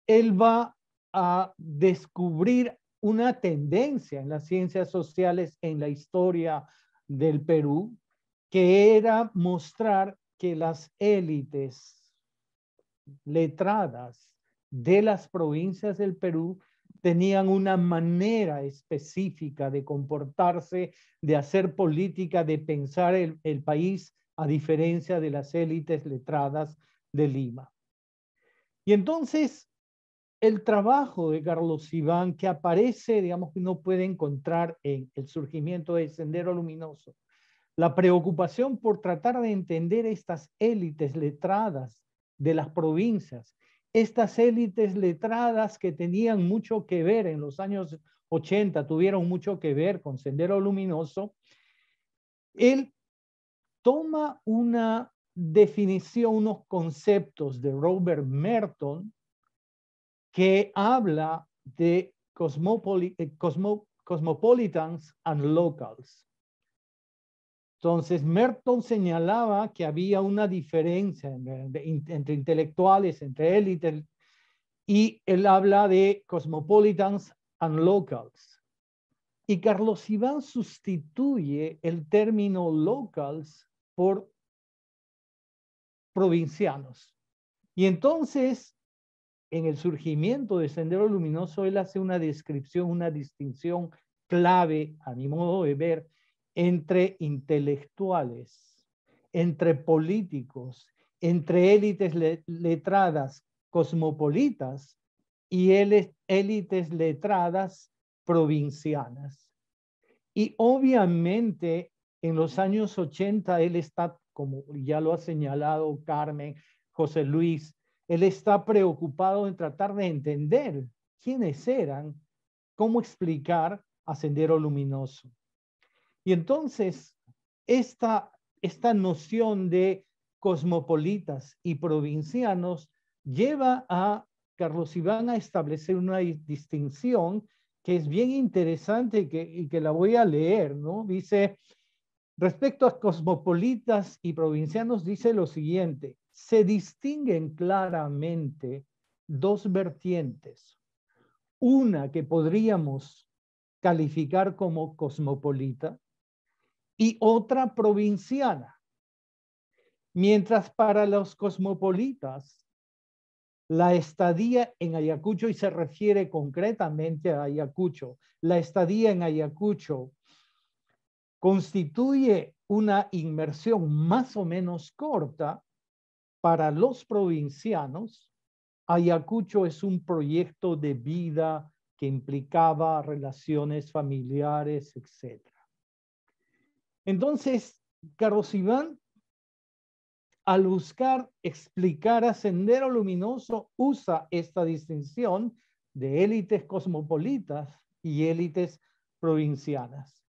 él va a descubrir una tendencia en las ciencias sociales en la historia del Perú, que era mostrar que las élites letradas de las provincias del Perú tenían una manera específica de comportarse, de hacer política, de pensar el país, a diferencia de las élites letradas de Lima. Y entonces, el trabajo de Carlos Iván, que aparece, digamos, que uno puede encontrar en el surgimiento del Sendero Luminoso, la preocupación por tratar de entender estas élites letradas de las provincias, estas élites letradas que tenían mucho que ver en los años 80, tuvieron mucho que ver con Sendero Luminoso, él toma una definición, unos conceptos de Robert Merton, que habla de cosmopolitans and locals. Entonces, Merton señalaba que había una diferencia entre intelectuales, entre élites y él habla de cosmopolitans and locals. Y Carlos Iván sustituye el término locals por provincianos. Y entonces, en el surgimiento de Sendero Luminoso, él hace una descripción, una distinción clave, a mi modo de ver, entre intelectuales, entre políticos, entre élites letradas cosmopolitas y élites letradas provincianas. Y obviamente en los años 80 él está, como ya lo ha señalado Carmen, José Luis, él está preocupado en tratar de entender quiénes eran, cómo explicar a Sendero Luminoso. Y entonces esta noción de cosmopolitas y provincianos lleva a Carlos Iván a establecer una distinción que es bien interesante y que la voy a leer, ¿no? Dice, respecto a cosmopolitas y provincianos, dice lo siguiente: se distinguen claramente dos vertientes. Una que podríamos calificar como cosmopolita y otra provinciana. Mientras para los cosmopolitas, la estadía en Ayacucho, y se refiere concretamente a Ayacucho, la estadía en Ayacucho constituye una inmersión más o menos corta. Para los provincianos, Ayacucho es un proyecto de vida que implicaba relaciones familiares, etc. Entonces, Carlos Iván, al buscar explicar a Sendero Luminoso, usa esta distinción de élites cosmopolitas y élites provincianas.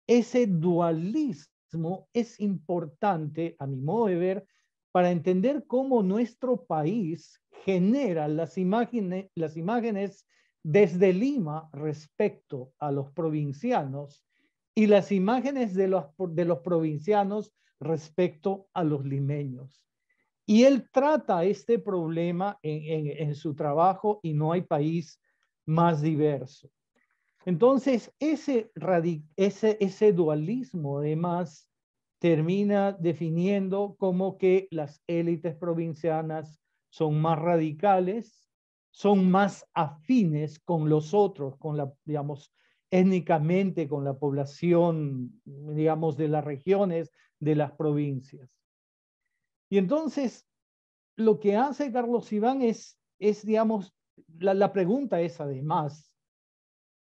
Ese dualismo es importante, a mi modo de ver, para entender cómo nuestro país genera las imágenes desde Lima respecto a los provincianos y las imágenes de los provincianos respecto a los limeños. Y él trata este problema en su trabajo, y no hay país más diverso. Entonces, ese dualismo además termina definiendo como que las élites provincianas son más radicales, son más afines con los otros, con la, digamos, étnicamente con la población, digamos, de las regiones, de las provincias. Y entonces, lo que hace Carlos Iván es digamos, la pregunta es además,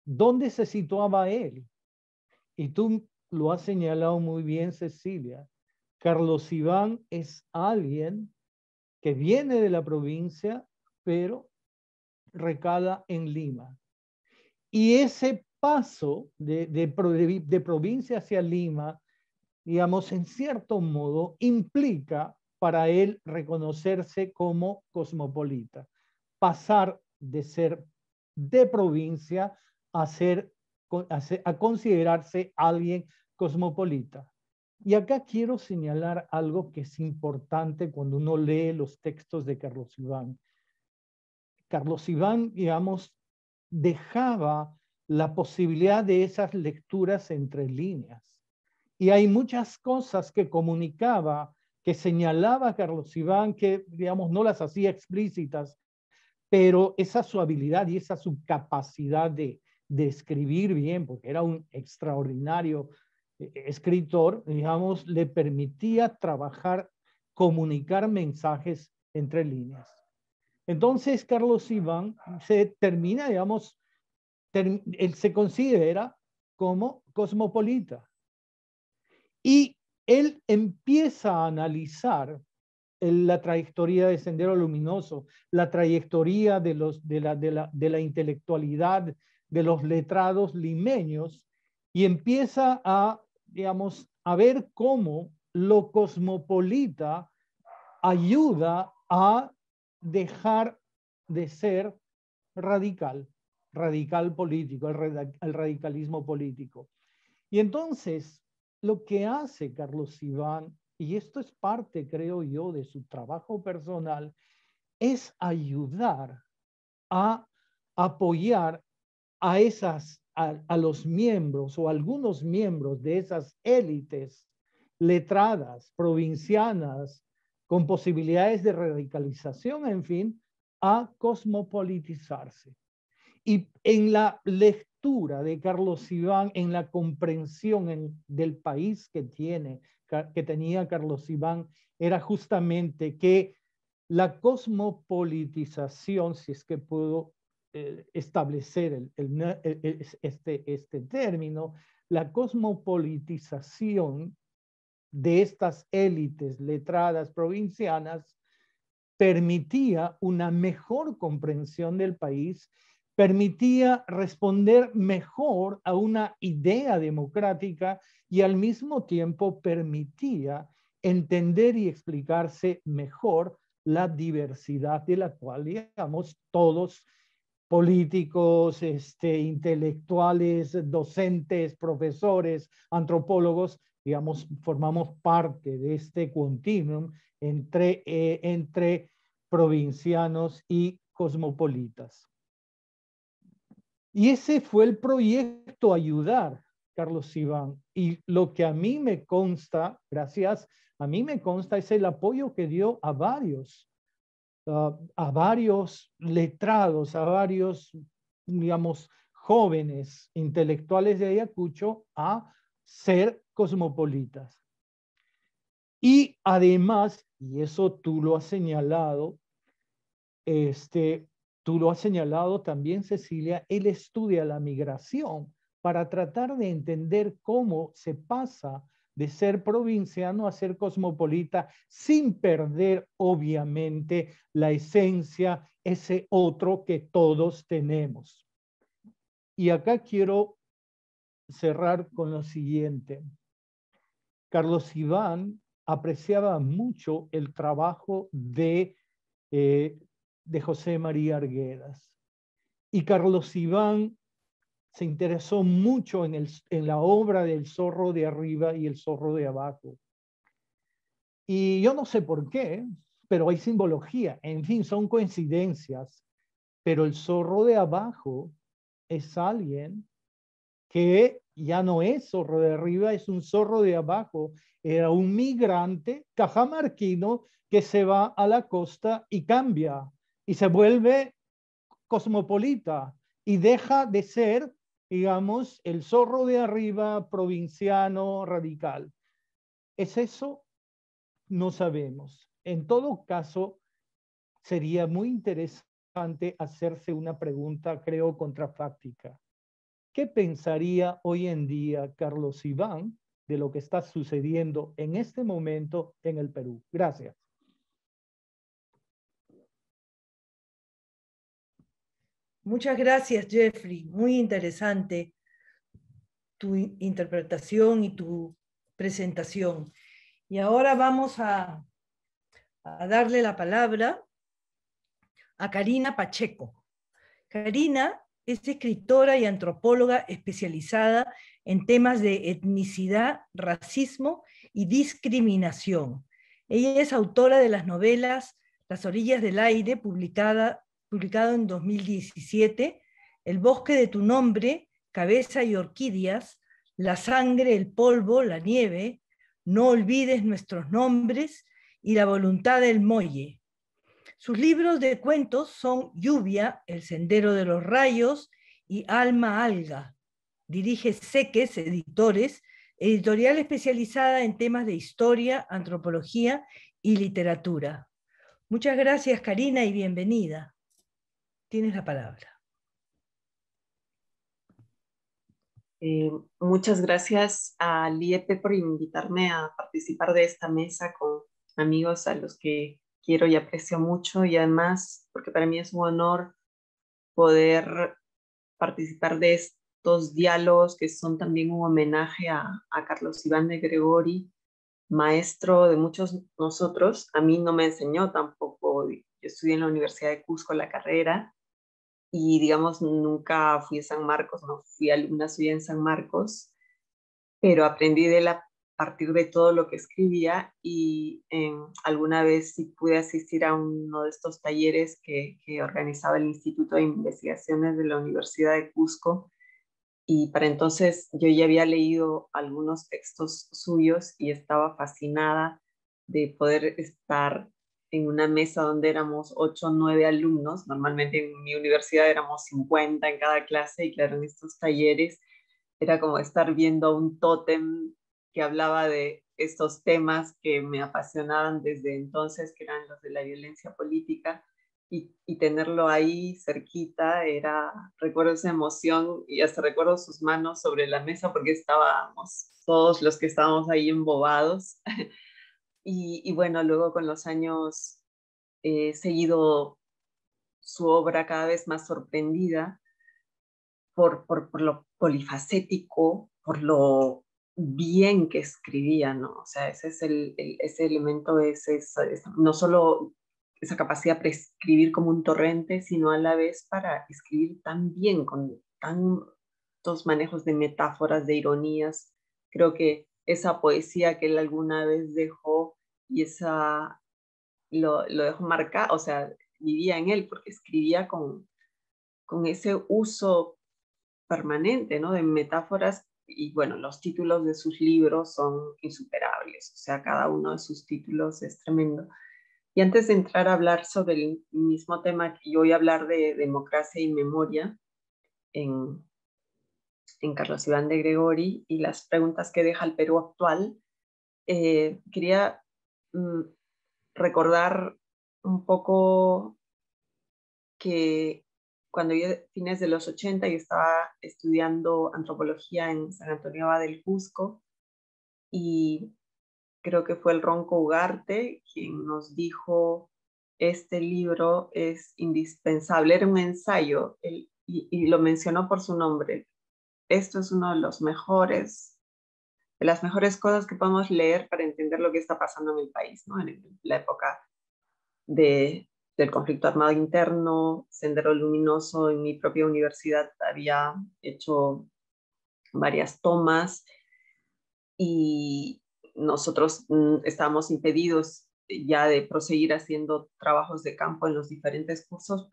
¿dónde se situaba él? Y tú lo has señalado muy bien, Cecilia. Carlos Iván es alguien que viene de la provincia, pero recala en Lima. Y ese paso de provincia hacia Lima, digamos, en cierto modo, implica para él reconocerse como cosmopolita, pasar de ser de provincia a considerarse alguien cosmopolita. Y acá quiero señalar algo que es importante cuando uno lee los textos de Carlos Iván. Carlos Iván, digamos, dejaba la posibilidad de esas lecturas entre líneas. Y hay muchas cosas que comunicaba, que señalaba Carlos Iván, que, digamos, no las hacía explícitas, pero esa su habilidad y esa su capacidad de escribir bien, porque era un extraordinario escritor, digamos, le permitía trabajar, comunicar mensajes entre líneas. Entonces, Carlos Iván se termina, digamos, él se considera como cosmopolita. Y él empieza a analizar la trayectoria de Sendero Luminoso, la trayectoria de la intelectualidad, de los letrados limeños, y empieza a, digamos, a ver cómo lo cosmopolita ayuda a dejar de ser radical político, el radicalismo político. Y entonces, lo que hace Carlos Iván, y esto es parte, creo yo, de su trabajo personal, es ayudar a apoyar a los miembros o algunos miembros de esas élites letradas, provincianas, con posibilidades de radicalización, en fin, a cosmopolitizarse. Y en la lectura de Carlos Iván, en la comprensión del país que tenía Carlos Iván, era justamente que la cosmopolitización, si es que puedo establecer este término, la cosmopolitización de estas élites letradas provincianas permitía una mejor comprensión del país, permitía responder mejor a una idea democrática y al mismo tiempo permitía entender y explicarse mejor la diversidad de la cual, digamos, todos políticos, intelectuales, docentes, profesores, antropólogos, digamos, formamos parte de este continuum entre provincianos y cosmopolitas. Y ese fue el proyecto Ayudar, Carlos Iván. Y lo que a mí me consta, gracias, a mí me consta es el apoyo que dio a varios letrados, a varios, digamos, jóvenes intelectuales de Ayacucho a ser cosmopolitas. Y además, y eso tú lo has señalado, tú lo has señalado también, Cecilia, él estudia la migración para tratar de entender cómo se pasa de ser provinciano a ser cosmopolita sin perder, obviamente, la esencia, ese otro que todos tenemos. Y acá quiero cerrar con lo siguiente. Carlos Iván apreciaba mucho el trabajo de José María Arguedas. Y Carlos Iván se interesó mucho en la obra del zorro de arriba y el zorro de abajo. Y yo no sé por qué, pero hay simbología. En fin, son coincidencias. Pero el zorro de abajo es alguien que ya no es zorro de arriba, es un zorro de abajo. Era un migrante cajamarquino que se va a la costa y cambia y se vuelve cosmopolita y deja de ser, digamos, el zorro de arriba provinciano radical. ¿Es eso? No sabemos. En todo caso, sería muy interesante hacerse una pregunta, creo, contrafáctica. ¿Qué pensaría hoy en día Carlos Iván de lo que está sucediendo en este momento en el Perú? Gracias. Muchas gracias, Jeffrey. Muy interesante tu interpretación y tu presentación. Y ahora vamos a darle la palabra a Karina Pacheco. Karina es escritora y antropóloga especializada en temas de etnicidad, racismo y discriminación. Ella es autora de las novelas Las orillas del aire, publicado en 2017, El bosque de tu nombre, Cabeza y orquídeas, La sangre, el polvo, la nieve, No olvides nuestros nombres y La voluntad del Molle. Sus libros de cuentos son Lluvia, El sendero de los rayos y Alma Alga. Dirige Seques Editores, editorial especializada en temas de historia, antropología y literatura. Muchas gracias, Karina, y bienvenida. Tienes la palabra. Muchas gracias a Liepe por invitarme a participar de esta mesa con amigos a los que quiero y aprecio mucho, y además porque para mí es un honor poder participar de estos diálogos que son también un homenaje a Carlos Iván de Gregori, maestro de muchos nosotros. A mí no me enseñó tampoco, yo estudié en la Universidad de Cusco la carrera y digamos nunca fui a San Marcos, no fui alumna suya en San Marcos, pero aprendí de él partir de todo lo que escribía, y alguna vez sí pude asistir a uno de estos talleres que organizaba el Instituto de Investigaciones de la Universidad de Cusco, y para entonces yo ya había leído algunos textos suyos y estaba fascinada de poder estar en una mesa donde éramos 8 o 9 alumnos. Normalmente en mi universidad éramos 50 en cada clase, y claro, en estos talleres era como estar viendo a un tótem que hablaba de estos temas que me apasionaban desde entonces, que eran los de la violencia política, y tenerlo ahí cerquita, recuerdo esa emoción, y hasta recuerdo sus manos sobre la mesa, porque estábamos todos los que estábamos ahí embobados. Y bueno, luego con los años he seguido su obra cada vez más sorprendida por lo polifacético, por lo bien que escribía, ¿no? O sea, ese es ese elemento, no solo esa capacidad para escribir como un torrente, sino a la vez para escribir tan bien, con tantos manejos de metáforas, de ironías. Creo que esa poesía que él alguna vez dejó, y lo dejó marcado, o sea, vivía en él, porque escribía con ese uso permanente, ¿no? De metáforas. Y bueno, los títulos de sus libros son insuperables, o sea, cada uno de sus títulos es tremendo. Y antes de entrar a hablar sobre el mismo tema, que yo voy a hablar de democracia y memoria en Carlos Iván de Gregori y las preguntas que deja el Perú actual, quería recordar un poco que cuando yo, fines de los 80, yo estaba estudiando antropología en San Antonio Abad del Cusco, y creo que fue el Ronco Ugarte quien nos dijo: este libro es indispensable. Era un ensayo, y lo mencionó por su nombre. Esto es uno de las mejores cosas que podemos leer para entender lo que está pasando en el país, ¿no? En la época del conflicto armado interno. Sendero Luminoso, en mi propia universidad había hecho varias tomas, y nosotros estábamos impedidos ya de proseguir haciendo trabajos de campo en los diferentes cursos,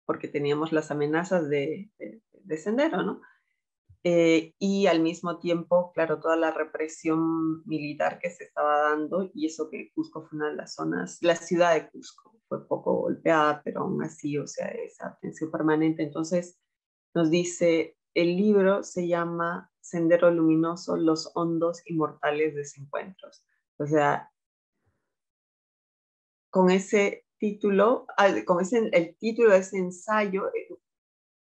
porque teníamos las amenazas de Sendero, ¿no? Y al mismo tiempo, claro, toda la represión militar que se estaba dando, y eso que Cusco fue una de las zonas, la ciudad de Cusco fue poco golpeada, pero aún así, o sea, esa tensión permanente. Entonces nos dice, el libro se llama Sendero Luminoso, los hondos y mortales desencuentros. O sea, con ese título, el título de ese ensayo,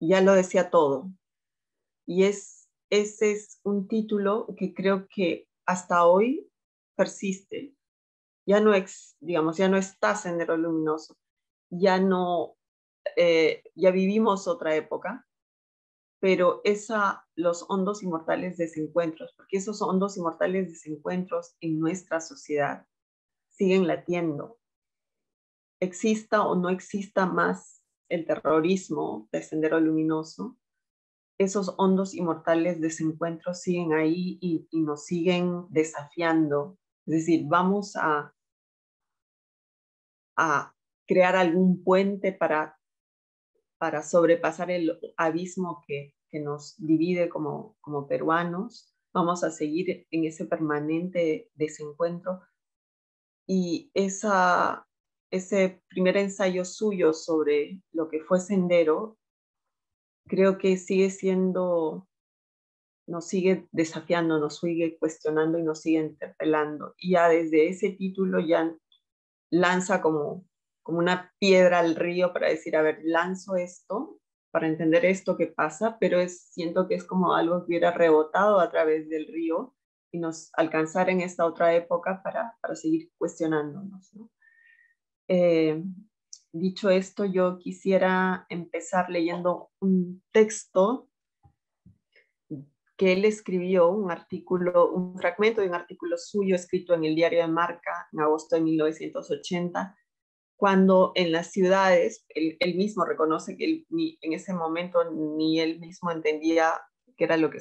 ya lo decía todo. Y ese es un título que creo que hasta hoy persiste. Ya no, digamos, ya no está Sendero Luminoso, ya no, ya vivimos otra época, pero los hondos y mortales desencuentros, porque esos hondos y mortales desencuentros en nuestra sociedad siguen latiendo. Exista o no exista más el terrorismo de Sendero Luminoso, esos hondos y mortales desencuentros siguen ahí, y nos siguen desafiando. Es decir, vamos a crear algún puente para sobrepasar el abismo que nos divide como peruanos. Vamos a seguir en ese permanente desencuentro. Y ese primer ensayo suyo sobre lo que fue Sendero, creo que nos sigue desafiando, nos sigue cuestionando y nos sigue interpelando. Y ya desde ese título ya lanza como una piedra al río para decir, a ver, lanzo esto para entender esto que pasa, pero siento que es como algo que hubiera rebotado a través del río y nos alcanzara en esta otra época para seguir cuestionándonos, ¿no? Dicho esto, yo quisiera empezar leyendo un texto que él escribió, un fragmento de un artículo suyo escrito en el Diario de Marca en agosto de 1980, cuando en las ciudades, él mismo reconoce que en ese momento ni él mismo entendía qué era lo que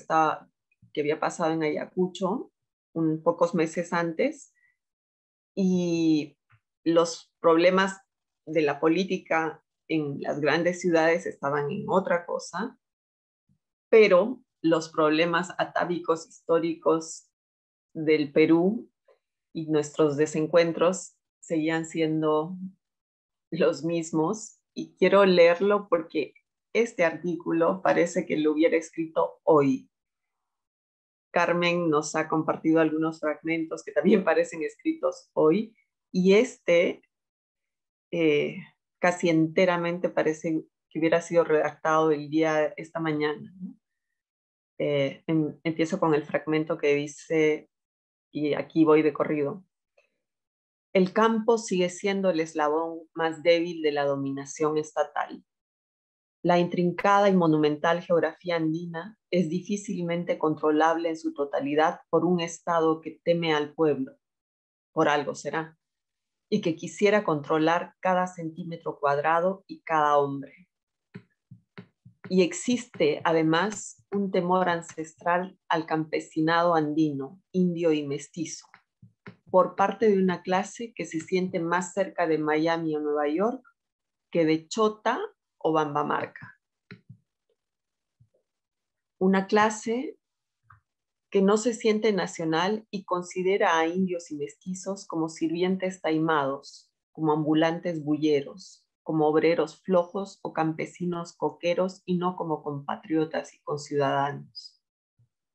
había pasado en Ayacucho, pocos meses antes, y los problemas de la política en las grandes ciudades estaban en otra cosa, pero los problemas atávicos históricos del Perú y nuestros desencuentros seguían siendo los mismos. Y quiero leerlo porque este artículo parece que lo hubiera escrito hoy. Carmen nos ha compartido algunos fragmentos que también parecen escritos hoy, y casi enteramente parece que hubiera sido redactado esta mañana, ¿no? Empiezo con el fragmento que dice, y aquí voy de corrido: el campo sigue siendo el eslabón más débil de la dominación estatal. La intrincada y monumental geografía andina es difícilmente controlable en su totalidad por un Estado que teme al pueblo, por algo será, y que quisiera controlar cada centímetro cuadrado y cada hombre. Y existe además un temor ancestral al campesinado andino, indio y mestizo, por parte de una clase que se siente más cerca de Miami o Nueva York que de Chota o Bambamarca. Una clase que no se siente nacional y considera a indios y mestizos como sirvientes taimados, como ambulantes bulleros, como obreros flojos o campesinos coqueros, y no como compatriotas y conciudadanos.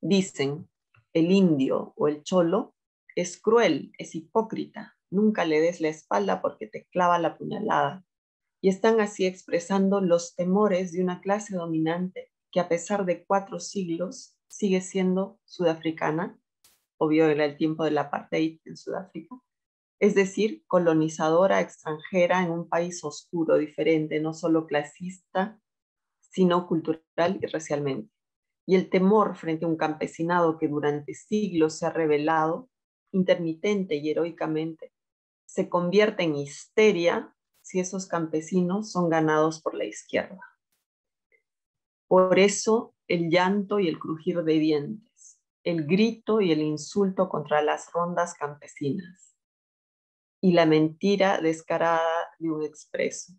Dicen, el indio o el cholo es cruel, es hipócrita, nunca le des la espalda porque te clava la puñalada. Y están así expresando los temores de una clase dominante que, a pesar de 4 siglos, sigue siendo sudafricana. Obvio, era el tiempo del apartheid en Sudáfrica. Es decir, colonizadora extranjera en un país oscuro, diferente, no solo clasista, sino cultural y racialmente. Y el temor frente a un campesinado que durante siglos se ha rebelado intermitente y heroicamente se convierte en histeria si esos campesinos son ganados por la izquierda. Por eso el llanto y el crujir de dientes, el grito y el insulto contra las rondas campesinas, y la mentira descarada de un Expreso.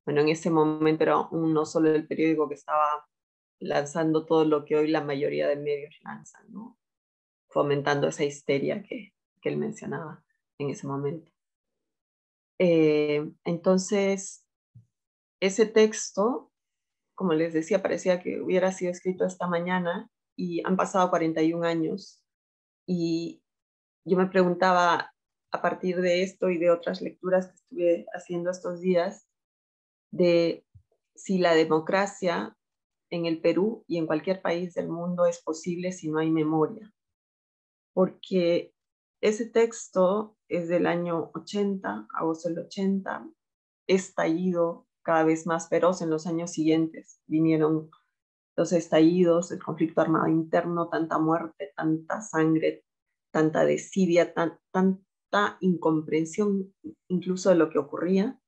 Bueno, en ese momento era no solo el periódico que estaba lanzando todo lo que hoy la mayoría de medios lanzan, ¿no? Fomentando esa histeria que él mencionaba en ese momento. Entonces, ese texto, como les decía, parecía que hubiera sido escrito esta mañana, y han pasado 41 años, y yo me preguntaba, a partir de esto y de otras lecturas que estuve haciendo estos días, de si la democracia en el Perú y en cualquier país del mundo es posible si no hay memoria. Porque ese texto es del año 80, agosto del 80, estallido cada vez más feroz en los años siguientes. Vinieron los estallidos, el conflicto armado interno, tanta muerte, tanta sangre, tanta desidia, tanta incomprensión incluso de lo que ocurría.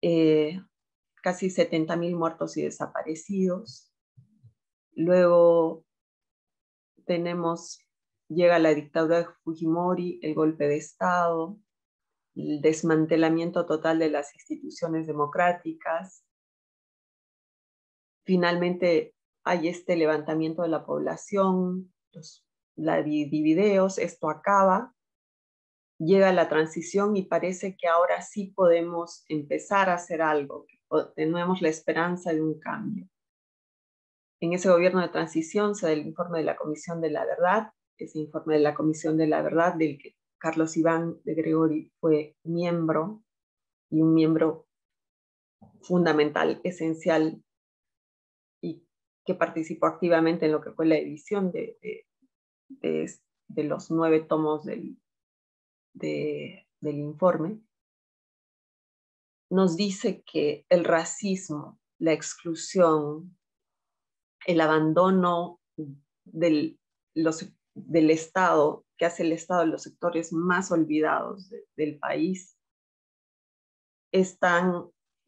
Casi 70.000 muertos y desaparecidos. Luego llega la dictadura de Fujimori, el golpe de Estado, el desmantelamiento total de las instituciones democráticas. Finalmente hay este levantamiento de la población, la divideos, esto acaba, llega la transición y parece que ahora sí podemos empezar a hacer algo, que tenemos la esperanza de un cambio. En ese gobierno de transición se da el informe de la Comisión de la Verdad, ese informe de la Comisión de la Verdad del que Carlos Iván de Gregori fue miembro, y un miembro fundamental, esencial, y que participó activamente en lo que fue la edición de los 9 tomos del informe. Nos dice que el racismo, la exclusión, el abandono del Estado, que hace el Estado en los sectores más olvidados del país,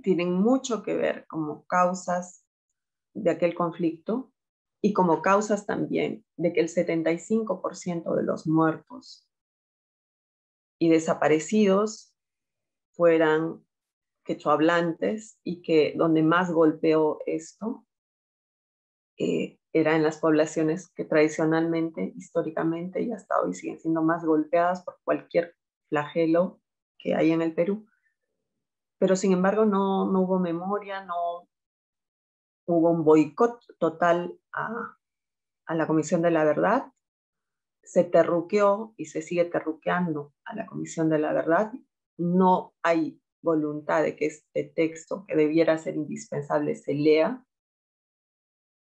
tienen mucho que ver como causas de aquel conflicto, y como causas también de que el 75% de los muertos y desaparecidos fueran quechohablantes, y que donde más golpeó esto era en las poblaciones que tradicionalmente, históricamente y hasta hoy siguen siendo más golpeadas por cualquier flagelo que hay en el Perú. Pero sin embargo no hubo memoria, no hubo un boicot total a la Comisión de la Verdad. Se terruqueó y se sigue terruqueando a la Comisión de la Verdad. No hay voluntad de que este texto, que debiera ser indispensable, se lea.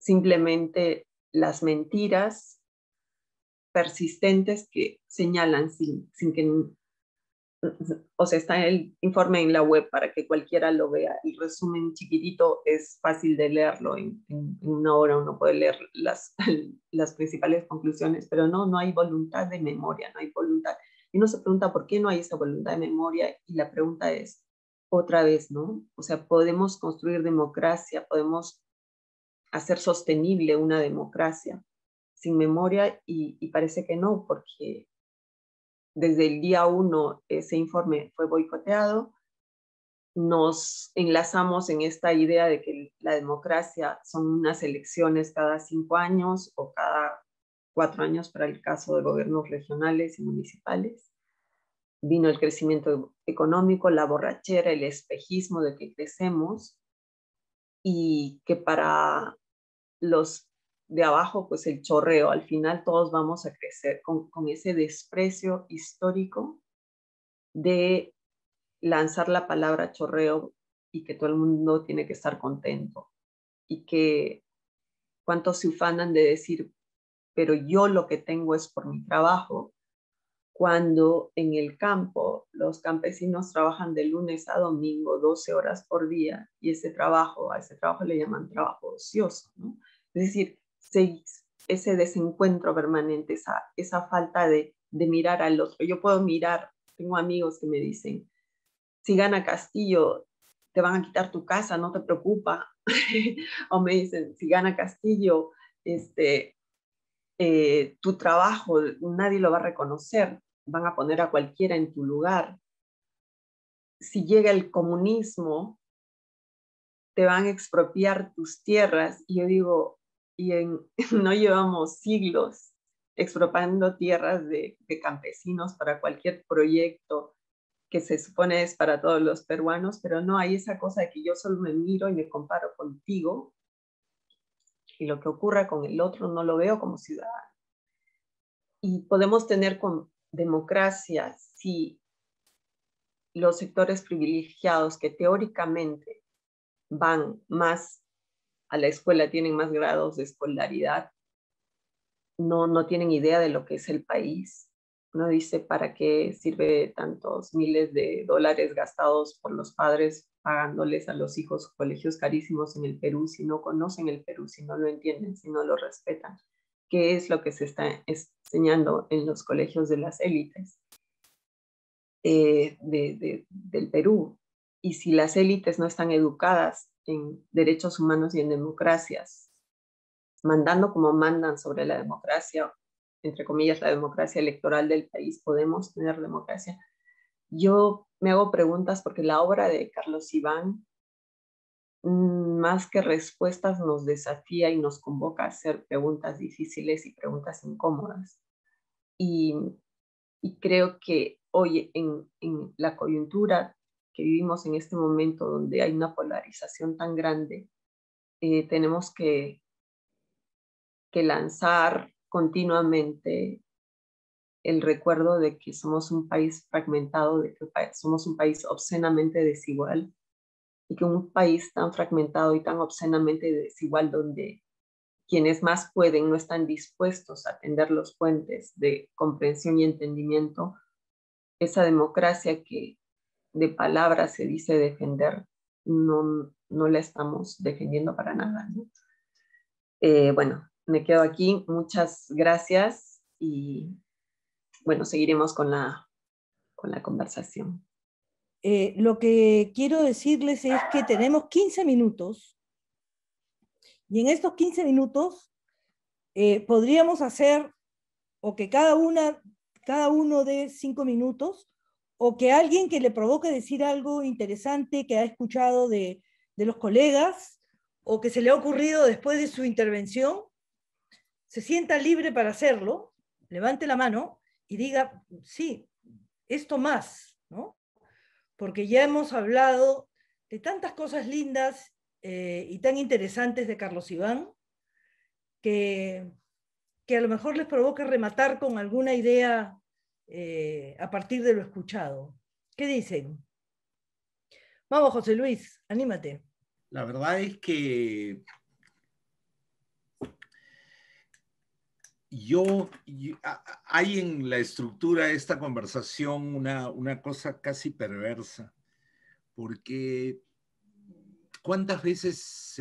Simplemente las mentiras persistentes que señalan sin que, o sea, está el informe en la web para que cualquiera lo vea. El resumen chiquitito es fácil de leerlo, en una hora uno puede leer las principales conclusiones, pero no hay voluntad de memoria, no hay voluntad. Y uno se pregunta por qué no hay esa voluntad de memoria, y la pregunta es, otra vez, ¿no? O sea, podemos construir democracia, podemos hacer sostenible una democracia sin memoria, y parece que no, porque desde el día 1 ese informe fue boicoteado. Nos enlazamos en esta idea de que la democracia son unas elecciones cada 5 años o cada 4 años para el caso de gobiernos regionales y municipales. Vino el crecimiento económico, la borrachera, el espejismo de que crecemos, y que para los de abajo, pues el chorreo, al final todos vamos a crecer con ese desprecio histórico de lanzar la palabra chorreo y que todo el mundo tiene que estar contento, y que cuántos se ufanan de decir, pero yo lo que tengo es por mi trabajo, cuando en el campo los campesinos trabajan de lunes a domingo 12 horas por día, y a ese trabajo le llaman trabajo ocioso, ¿no? Es decir, ese desencuentro permanente, esa falta de mirar al otro. Yo puedo mirar, tengo amigos que me dicen, si gana Castillo, te van a quitar tu casa, no te preocupa. O me dicen, si gana Castillo, tu trabajo, nadie lo va a reconocer, van a poner a cualquiera en tu lugar. Si llega el comunismo, te van a expropiar tus tierras. Y yo digo, no llevamos siglos expropiando tierras de campesinos para cualquier proyecto que se supone es para todos los peruanos, pero no hay esa cosa de que yo solo me miro y me comparo contigo, y lo que ocurra con el otro no lo veo como ciudadano. Y podemos tener con democracia si los sectores privilegiados, que teóricamente van más a la escuela, tienen más grados de escolaridad, no tienen idea de lo que es el país. Uno dice, ¿para qué sirve tantos miles de dólares gastados por los padres pagándoles a los hijos colegios carísimos en el Perú, si no conocen el Perú, si no lo entienden, si no lo respetan? ¿Qué es lo que se está enseñando en los colegios de las élites del Perú? Y si las élites no están educadas en derechos humanos y en democracias, mandando como mandan sobre la democracia, entre comillas, la democracia electoral del país, ¿podemos tener democracia? Yo me hago preguntas, porque la obra de Carlos Iván, más que respuestas, nos desafía y nos convoca a hacer preguntas difíciles y preguntas incómodas. Y creo que hoy en la coyuntura que vivimos en este momento, donde hay una polarización tan grande, tenemos que lanzar continuamente el recuerdo de que somos un país fragmentado, de que somos un país obscenamente desigual, y que un país tan fragmentado y tan obscenamente desigual, donde quienes más pueden no están dispuestos a tender los puentes de comprensión y entendimiento, esa democracia que de palabras se dice defender, no la estamos defendiendo para nada, ¿no? Bueno, me quedo aquí. Muchas gracias, y bueno, seguiremos con la conversación. Lo que quiero decirles es que tenemos 15 minutos, y en estos 15 minutos podríamos hacer o que cada uno dé 5 minutos, o que alguien que le provoque decir algo interesante que ha escuchado de los colegas, o que se le ha ocurrido después de su intervención, se sienta libre para hacerlo, levante la mano y diga, sí, esto más, ¿no? Porque ya hemos hablado de tantas cosas lindas y tan interesantes de Carlos Iván, que a lo mejor les provoca rematar con alguna idea a partir de lo escuchado. ¿Qué dicen? Vamos, José Luis, anímate. La verdad es que hay en la estructura de esta conversación una cosa casi perversa, porque ¿cuántas veces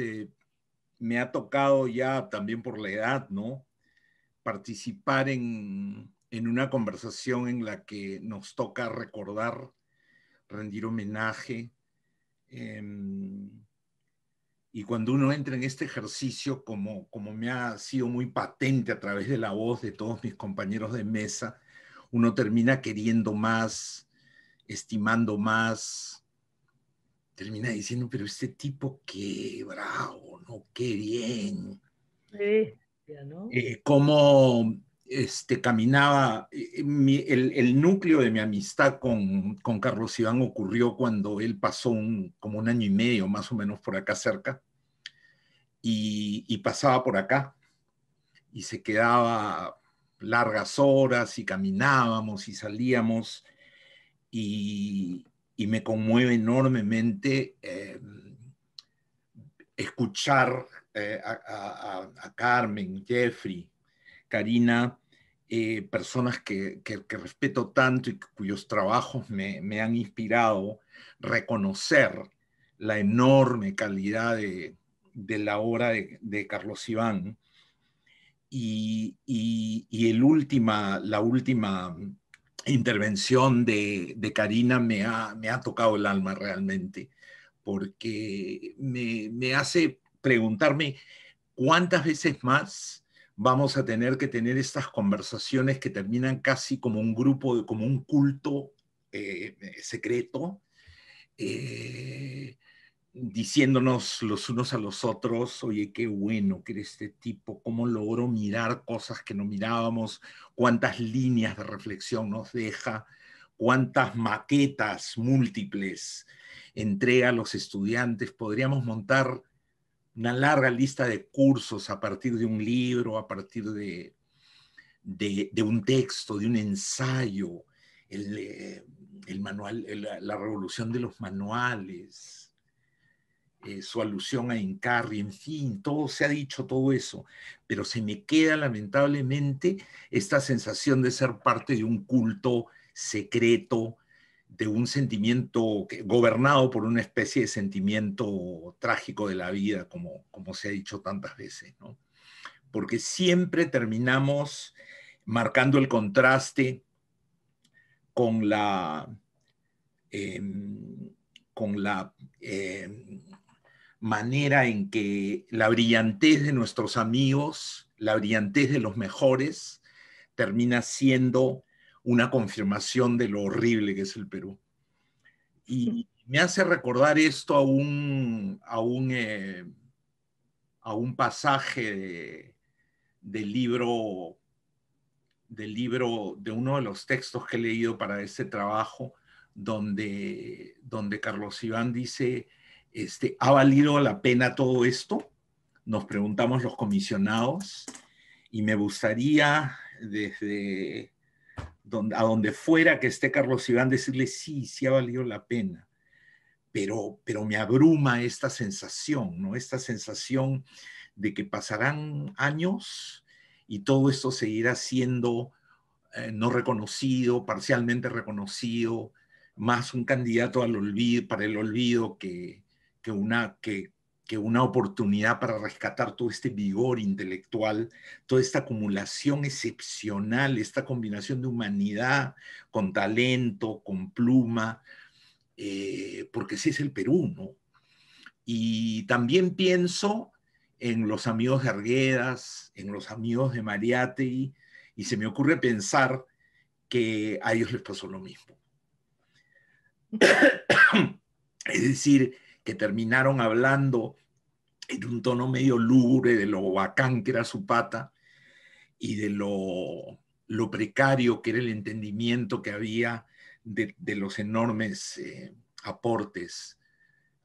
me ha tocado ya también por la edad, ¿no? Participar en una conversación en la que nos toca recordar, rendir homenaje, y cuando uno entra en este ejercicio, como me ha sido muy patente a través de la voz de todos mis compañeros de mesa, uno termina queriendo más, estimando más, termina diciendo, pero este tipo qué bravo, ¿no? Qué bien. ¿No? Cómo caminaba, el núcleo de mi amistad con Carlos Iván ocurrió cuando él pasó como un año y medio más o menos por acá cerca, y pasaba por acá y se quedaba largas horas y caminábamos y salíamos, y me conmueve enormemente escuchar a Carmen, Jeffrey, Karina, personas que respeto tanto y cuyos trabajos me han inspirado, reconocer la enorme calidad de la obra de Carlos Iván, y la última intervención de Karina me ha tocado el alma realmente, porque me hace preguntarme cuántas veces más vamos a tener que tener estas conversaciones que terminan casi como un grupo, como un culto secreto, diciéndonos los unos a los otros, oye, qué bueno que era este tipo, cómo logró mirar cosas que no mirábamos, cuántas líneas de reflexión nos deja, cuántas maquetas múltiples entrega a los estudiantes. Podríamos montar una larga lista de cursos a partir de un libro, a partir de un texto, de un ensayo, el manual, la revolución de los manuales, su alusión a Incarri, en fin, todo se ha dicho, todo eso, pero se me queda lamentablemente esta sensación de ser parte de un culto secreto, de un sentimiento gobernado por una especie de sentimiento trágico de la vida, como se ha dicho tantas veces, ¿no? Porque siempre terminamos marcando el contraste con la manera en que la brillantez de nuestros amigos, la brillantez de los mejores, termina siendo una confirmación de lo horrible que es el Perú. Y me hace recordar esto a un pasaje del libro, de uno de los textos que he leído para este trabajo, donde Carlos Iván dice, ¿ha valido la pena todo esto? Nos preguntamos los comisionados, y me gustaría, desde a donde fuera que esté Carlos Iván, decirle, sí ha valido la pena, pero me abruma esta sensación, ¿no? Esta sensación de que pasarán años y todo esto seguirá siendo no reconocido, parcialmente reconocido, más un candidato al olvido, para el olvido que una oportunidad para rescatar todo este vigor intelectual, toda esta acumulación excepcional, esta combinación de humanidad con talento, con pluma, porque ese es el Perú, ¿no? Y también pienso en los amigos de Arguedas, en los amigos de Mariátegui, y se me ocurre pensar que a ellos les pasó lo mismo. Es decir, que terminaron hablando en un tono medio lúgubre de lo bacán que era su pata y de lo precario que era el entendimiento que había de los enormes aportes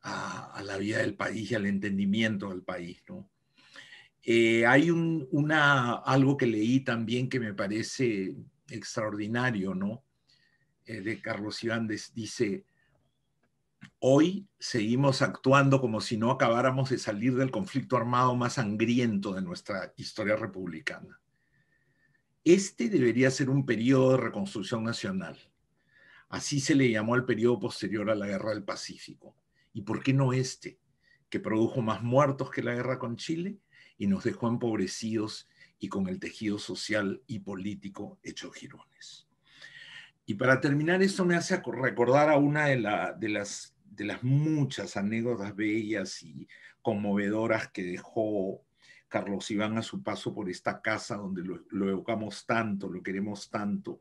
a la vida del país y al entendimiento del país, ¿no? Hay algo que leí también que me parece extraordinario, ¿no? De Carlos Iván, dice: hoy seguimos actuando como si no acabáramos de salir del conflicto armado más sangriento de nuestra historia republicana. Este debería ser un periodo de reconstrucción nacional. Así se le llamó al periodo posterior a la Guerra del Pacífico. ¿Y por qué no este, que produjo más muertos que la guerra con Chile y nos dejó empobrecidos y con el tejido social y político hecho jirones? Y para terminar, esto me hace recordar a una de las muchas anécdotas bellas y conmovedoras que dejó Carlos Iván a su paso por esta casa donde lo evocamos tanto, lo queremos tanto,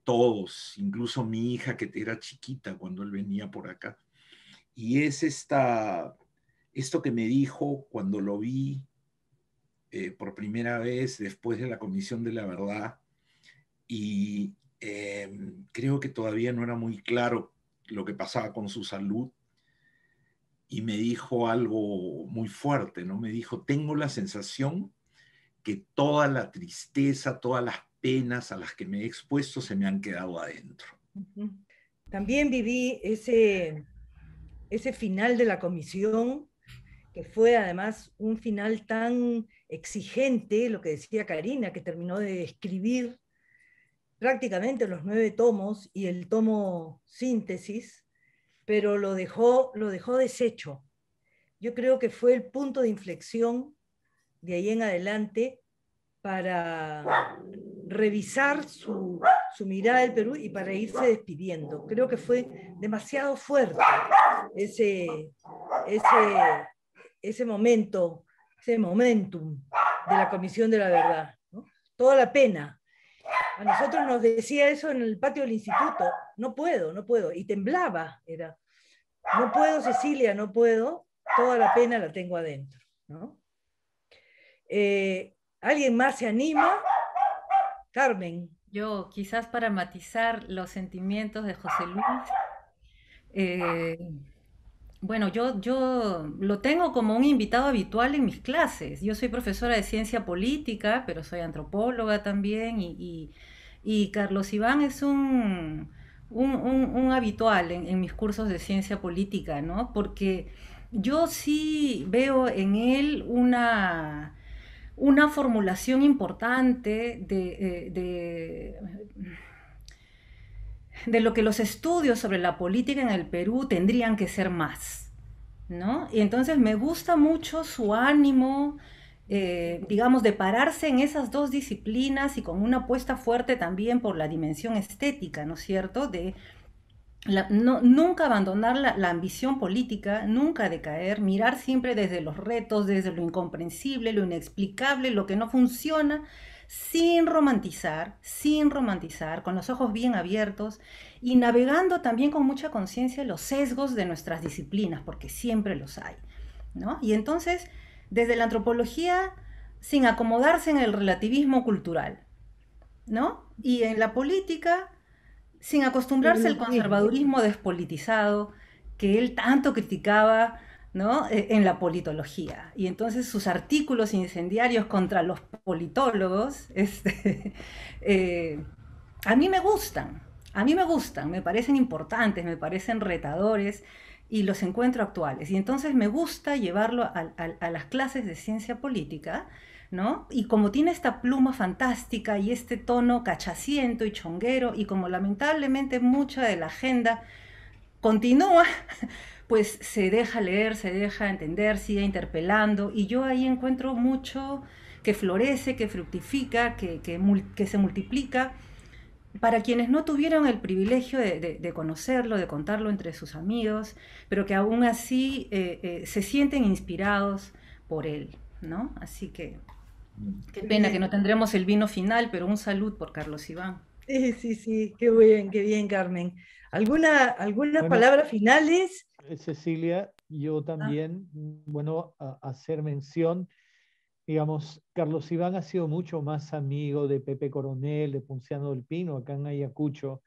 todos, incluso mi hija que era chiquita cuando él venía por acá. Y es esto que me dijo cuando lo vi por primera vez después de la Comisión de la Verdad, y creo que todavía no era muy claro lo que pasaba con su salud, y me dijo algo muy fuerte, ¿no? Me dijo: tengo la sensación que toda la tristeza, todas las penas a las que me he expuesto se me han quedado adentro. También viví ese final de la comisión, que fue además un final tan exigente, lo que decía Karina, que terminó de escribir prácticamente los 9 tomos y el tomo síntesis, pero lo dejó deshecho. Yo creo que fue el punto de inflexión de ahí en adelante para revisar su mirada del Perú y para irse despidiendo. Creo que fue demasiado fuerte ese momento, ese momentum de la Comisión de la Verdad, ¿no? Toda la pena. A nosotros nos decía eso en el patio del instituto: no puedo, y temblaba, no puedo, Cecilia, no puedo, toda la pena la tengo adentro, ¿no? ¿Alguien más se anima? Carmen. Yo, quizás para matizar los sentimientos de José Luis, bueno, yo lo tengo como un invitado habitual en mis clases. Yo soy profesora de ciencia política, pero soy antropóloga también, y Carlos Iván es un habitual en mis cursos de ciencia política, ¿no? Porque yo sí veo en él una formulación importante de lo que los estudios sobre la política en el Perú tendrían que ser más, ¿no? Y entonces me gusta mucho su ánimo, digamos, de pararse en esas dos disciplinas y con una apuesta fuerte también por la dimensión estética, ¿no es cierto? Nunca abandonar la ambición política, nunca decaer, mirar siempre desde los retos, desde lo incomprensible, lo inexplicable, lo que no funciona, sin romantizar, con los ojos bien abiertos y navegando también con mucha conciencia los sesgos de nuestras disciplinas, porque siempre los hay, ¿no? Y entonces, desde la antropología, sin acomodarse en el relativismo cultural, ¿no? Y en la política, sin acostumbrarse al conservadurismo despolitizado que él tanto criticaba, ¿no? En la politología. Y entonces sus artículos incendiarios contra los politólogos, a mí me gustan, me parecen importantes, me parecen retadores y los encuentro actuales. Y entonces me gusta llevarlo a las clases de ciencia política, ¿no? Y como tiene esta pluma fantástica y este tono cachaciento y chonguero, y como lamentablemente mucha de la agenda continúa, pues se deja leer, se deja entender, sigue interpelando, y yo ahí encuentro mucho que florece, que fructifica, que se multiplica. Para quienes no tuvieron el privilegio de conocerlo, de contarlo entre sus amigos, pero que aún así se sienten inspirados por él, ¿no? Así que qué pena que no tendremos el vino final, pero un salud por Carlos Iván. Sí, sí, sí, qué bien, Carmen. ¿Algunas Bueno, palabras finales? Cecilia, yo también, bueno, hacer mención, digamos, Carlos Iván ha sido mucho más amigo de Pepe Coronel, de Ponciano del Pino, acá en Ayacucho,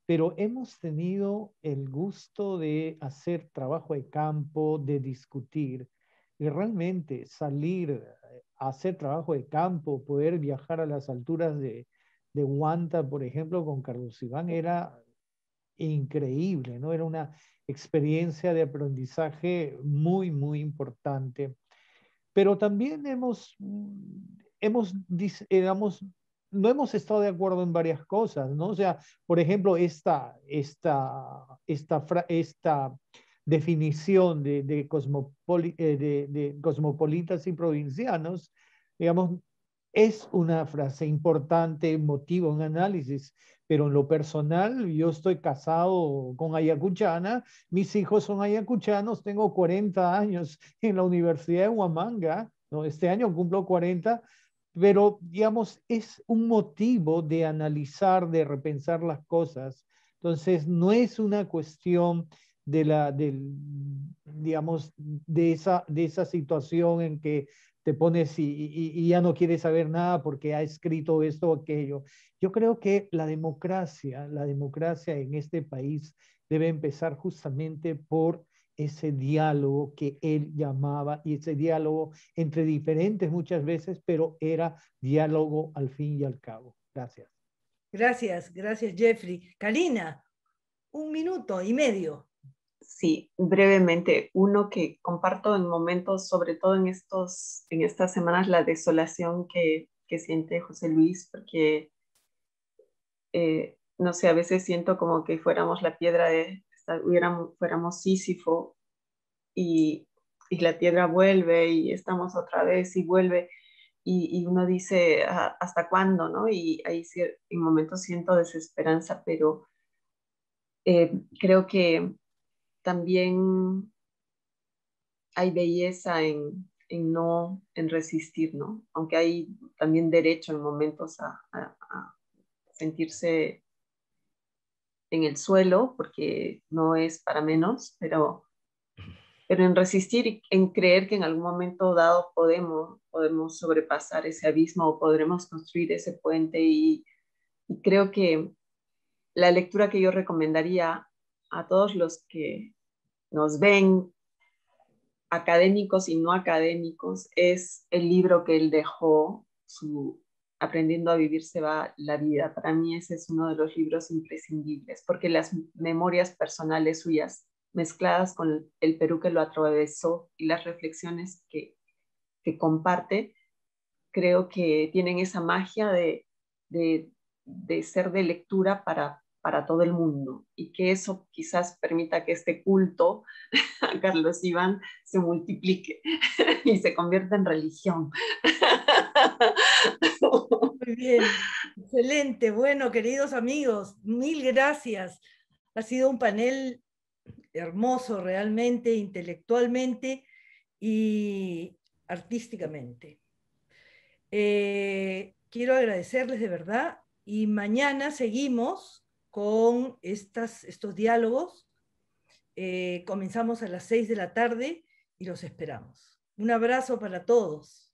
pero hemos tenido el gusto de hacer trabajo de campo, de discutir, y realmente salir a hacer trabajo de campo, poder viajar a las alturas de Huanta, por ejemplo, con Carlos Iván era increíble, ¿no? Era una experiencia de aprendizaje muy, muy importante. Pero también digamos, no hemos estado de acuerdo en varias cosas, ¿no? O sea, por ejemplo, esta definición de cosmopolitas y provincianos, digamos, es una frase importante, motiva un análisis, pero en lo personal, yo estoy casado con ayacuchana, mis hijos son ayacuchanos, tengo 40 años en la Universidad de Huamanga, ¿no? Este año cumplo 40, pero digamos, es un motivo de analizar, de repensar las cosas. Entonces, no es una cuestión digamos, de esa situación en que te pones y ya no quieres saber nada porque ha escrito esto o aquello. Yo creo que la democracia en este país debe empezar justamente por ese diálogo que él llamaba, y ese diálogo entre diferentes muchas veces, pero era diálogo al fin y al cabo. Gracias. Gracias, Jeffrey. Karina, 1 minuto y medio. Sí, brevemente, uno que comparto en momentos, sobre todo en estas semanas, la desolación que siente José Luis, porque, no sé, a veces siento como que fuéramos la piedra fuéramos Sísifo y, y la piedra vuelve y estamos otra vez y vuelve y uno dice, "Ah, ¿hasta cuándo?", ¿no? Y ahí en momentos siento desesperanza, pero creo que también hay belleza en resistir, ¿no? Aunque hay también derecho en momentos a sentirse en el suelo, porque no es para menos, pero en resistir y en creer que en algún momento dado podemos sobrepasar ese abismo o podremos construir ese puente. Y creo que la lectura que yo recomendaría a todos los que nos ven, académicos y no académicos, es el libro que él dejó, Aprendiendo a vivir se va la vida. Para mí ese es uno de los libros imprescindibles, porque las memorias personales suyas, mezcladas con el Perú que lo atravesó y las reflexiones que comparte, creo que tienen esa magia de, de ser de lectura para todo el mundo, y que eso quizás permita que este culto a Carlos Iván se multiplique y se convierta en religión. Muy bien, excelente. Bueno, queridos amigos, mil gracias. Ha sido un panel hermoso realmente, intelectualmente y artísticamente. Quiero agradecerles de verdad y mañana seguimos con estos diálogos. Comenzamos a las 6 de la tarde y los esperamos. Un abrazo para todos.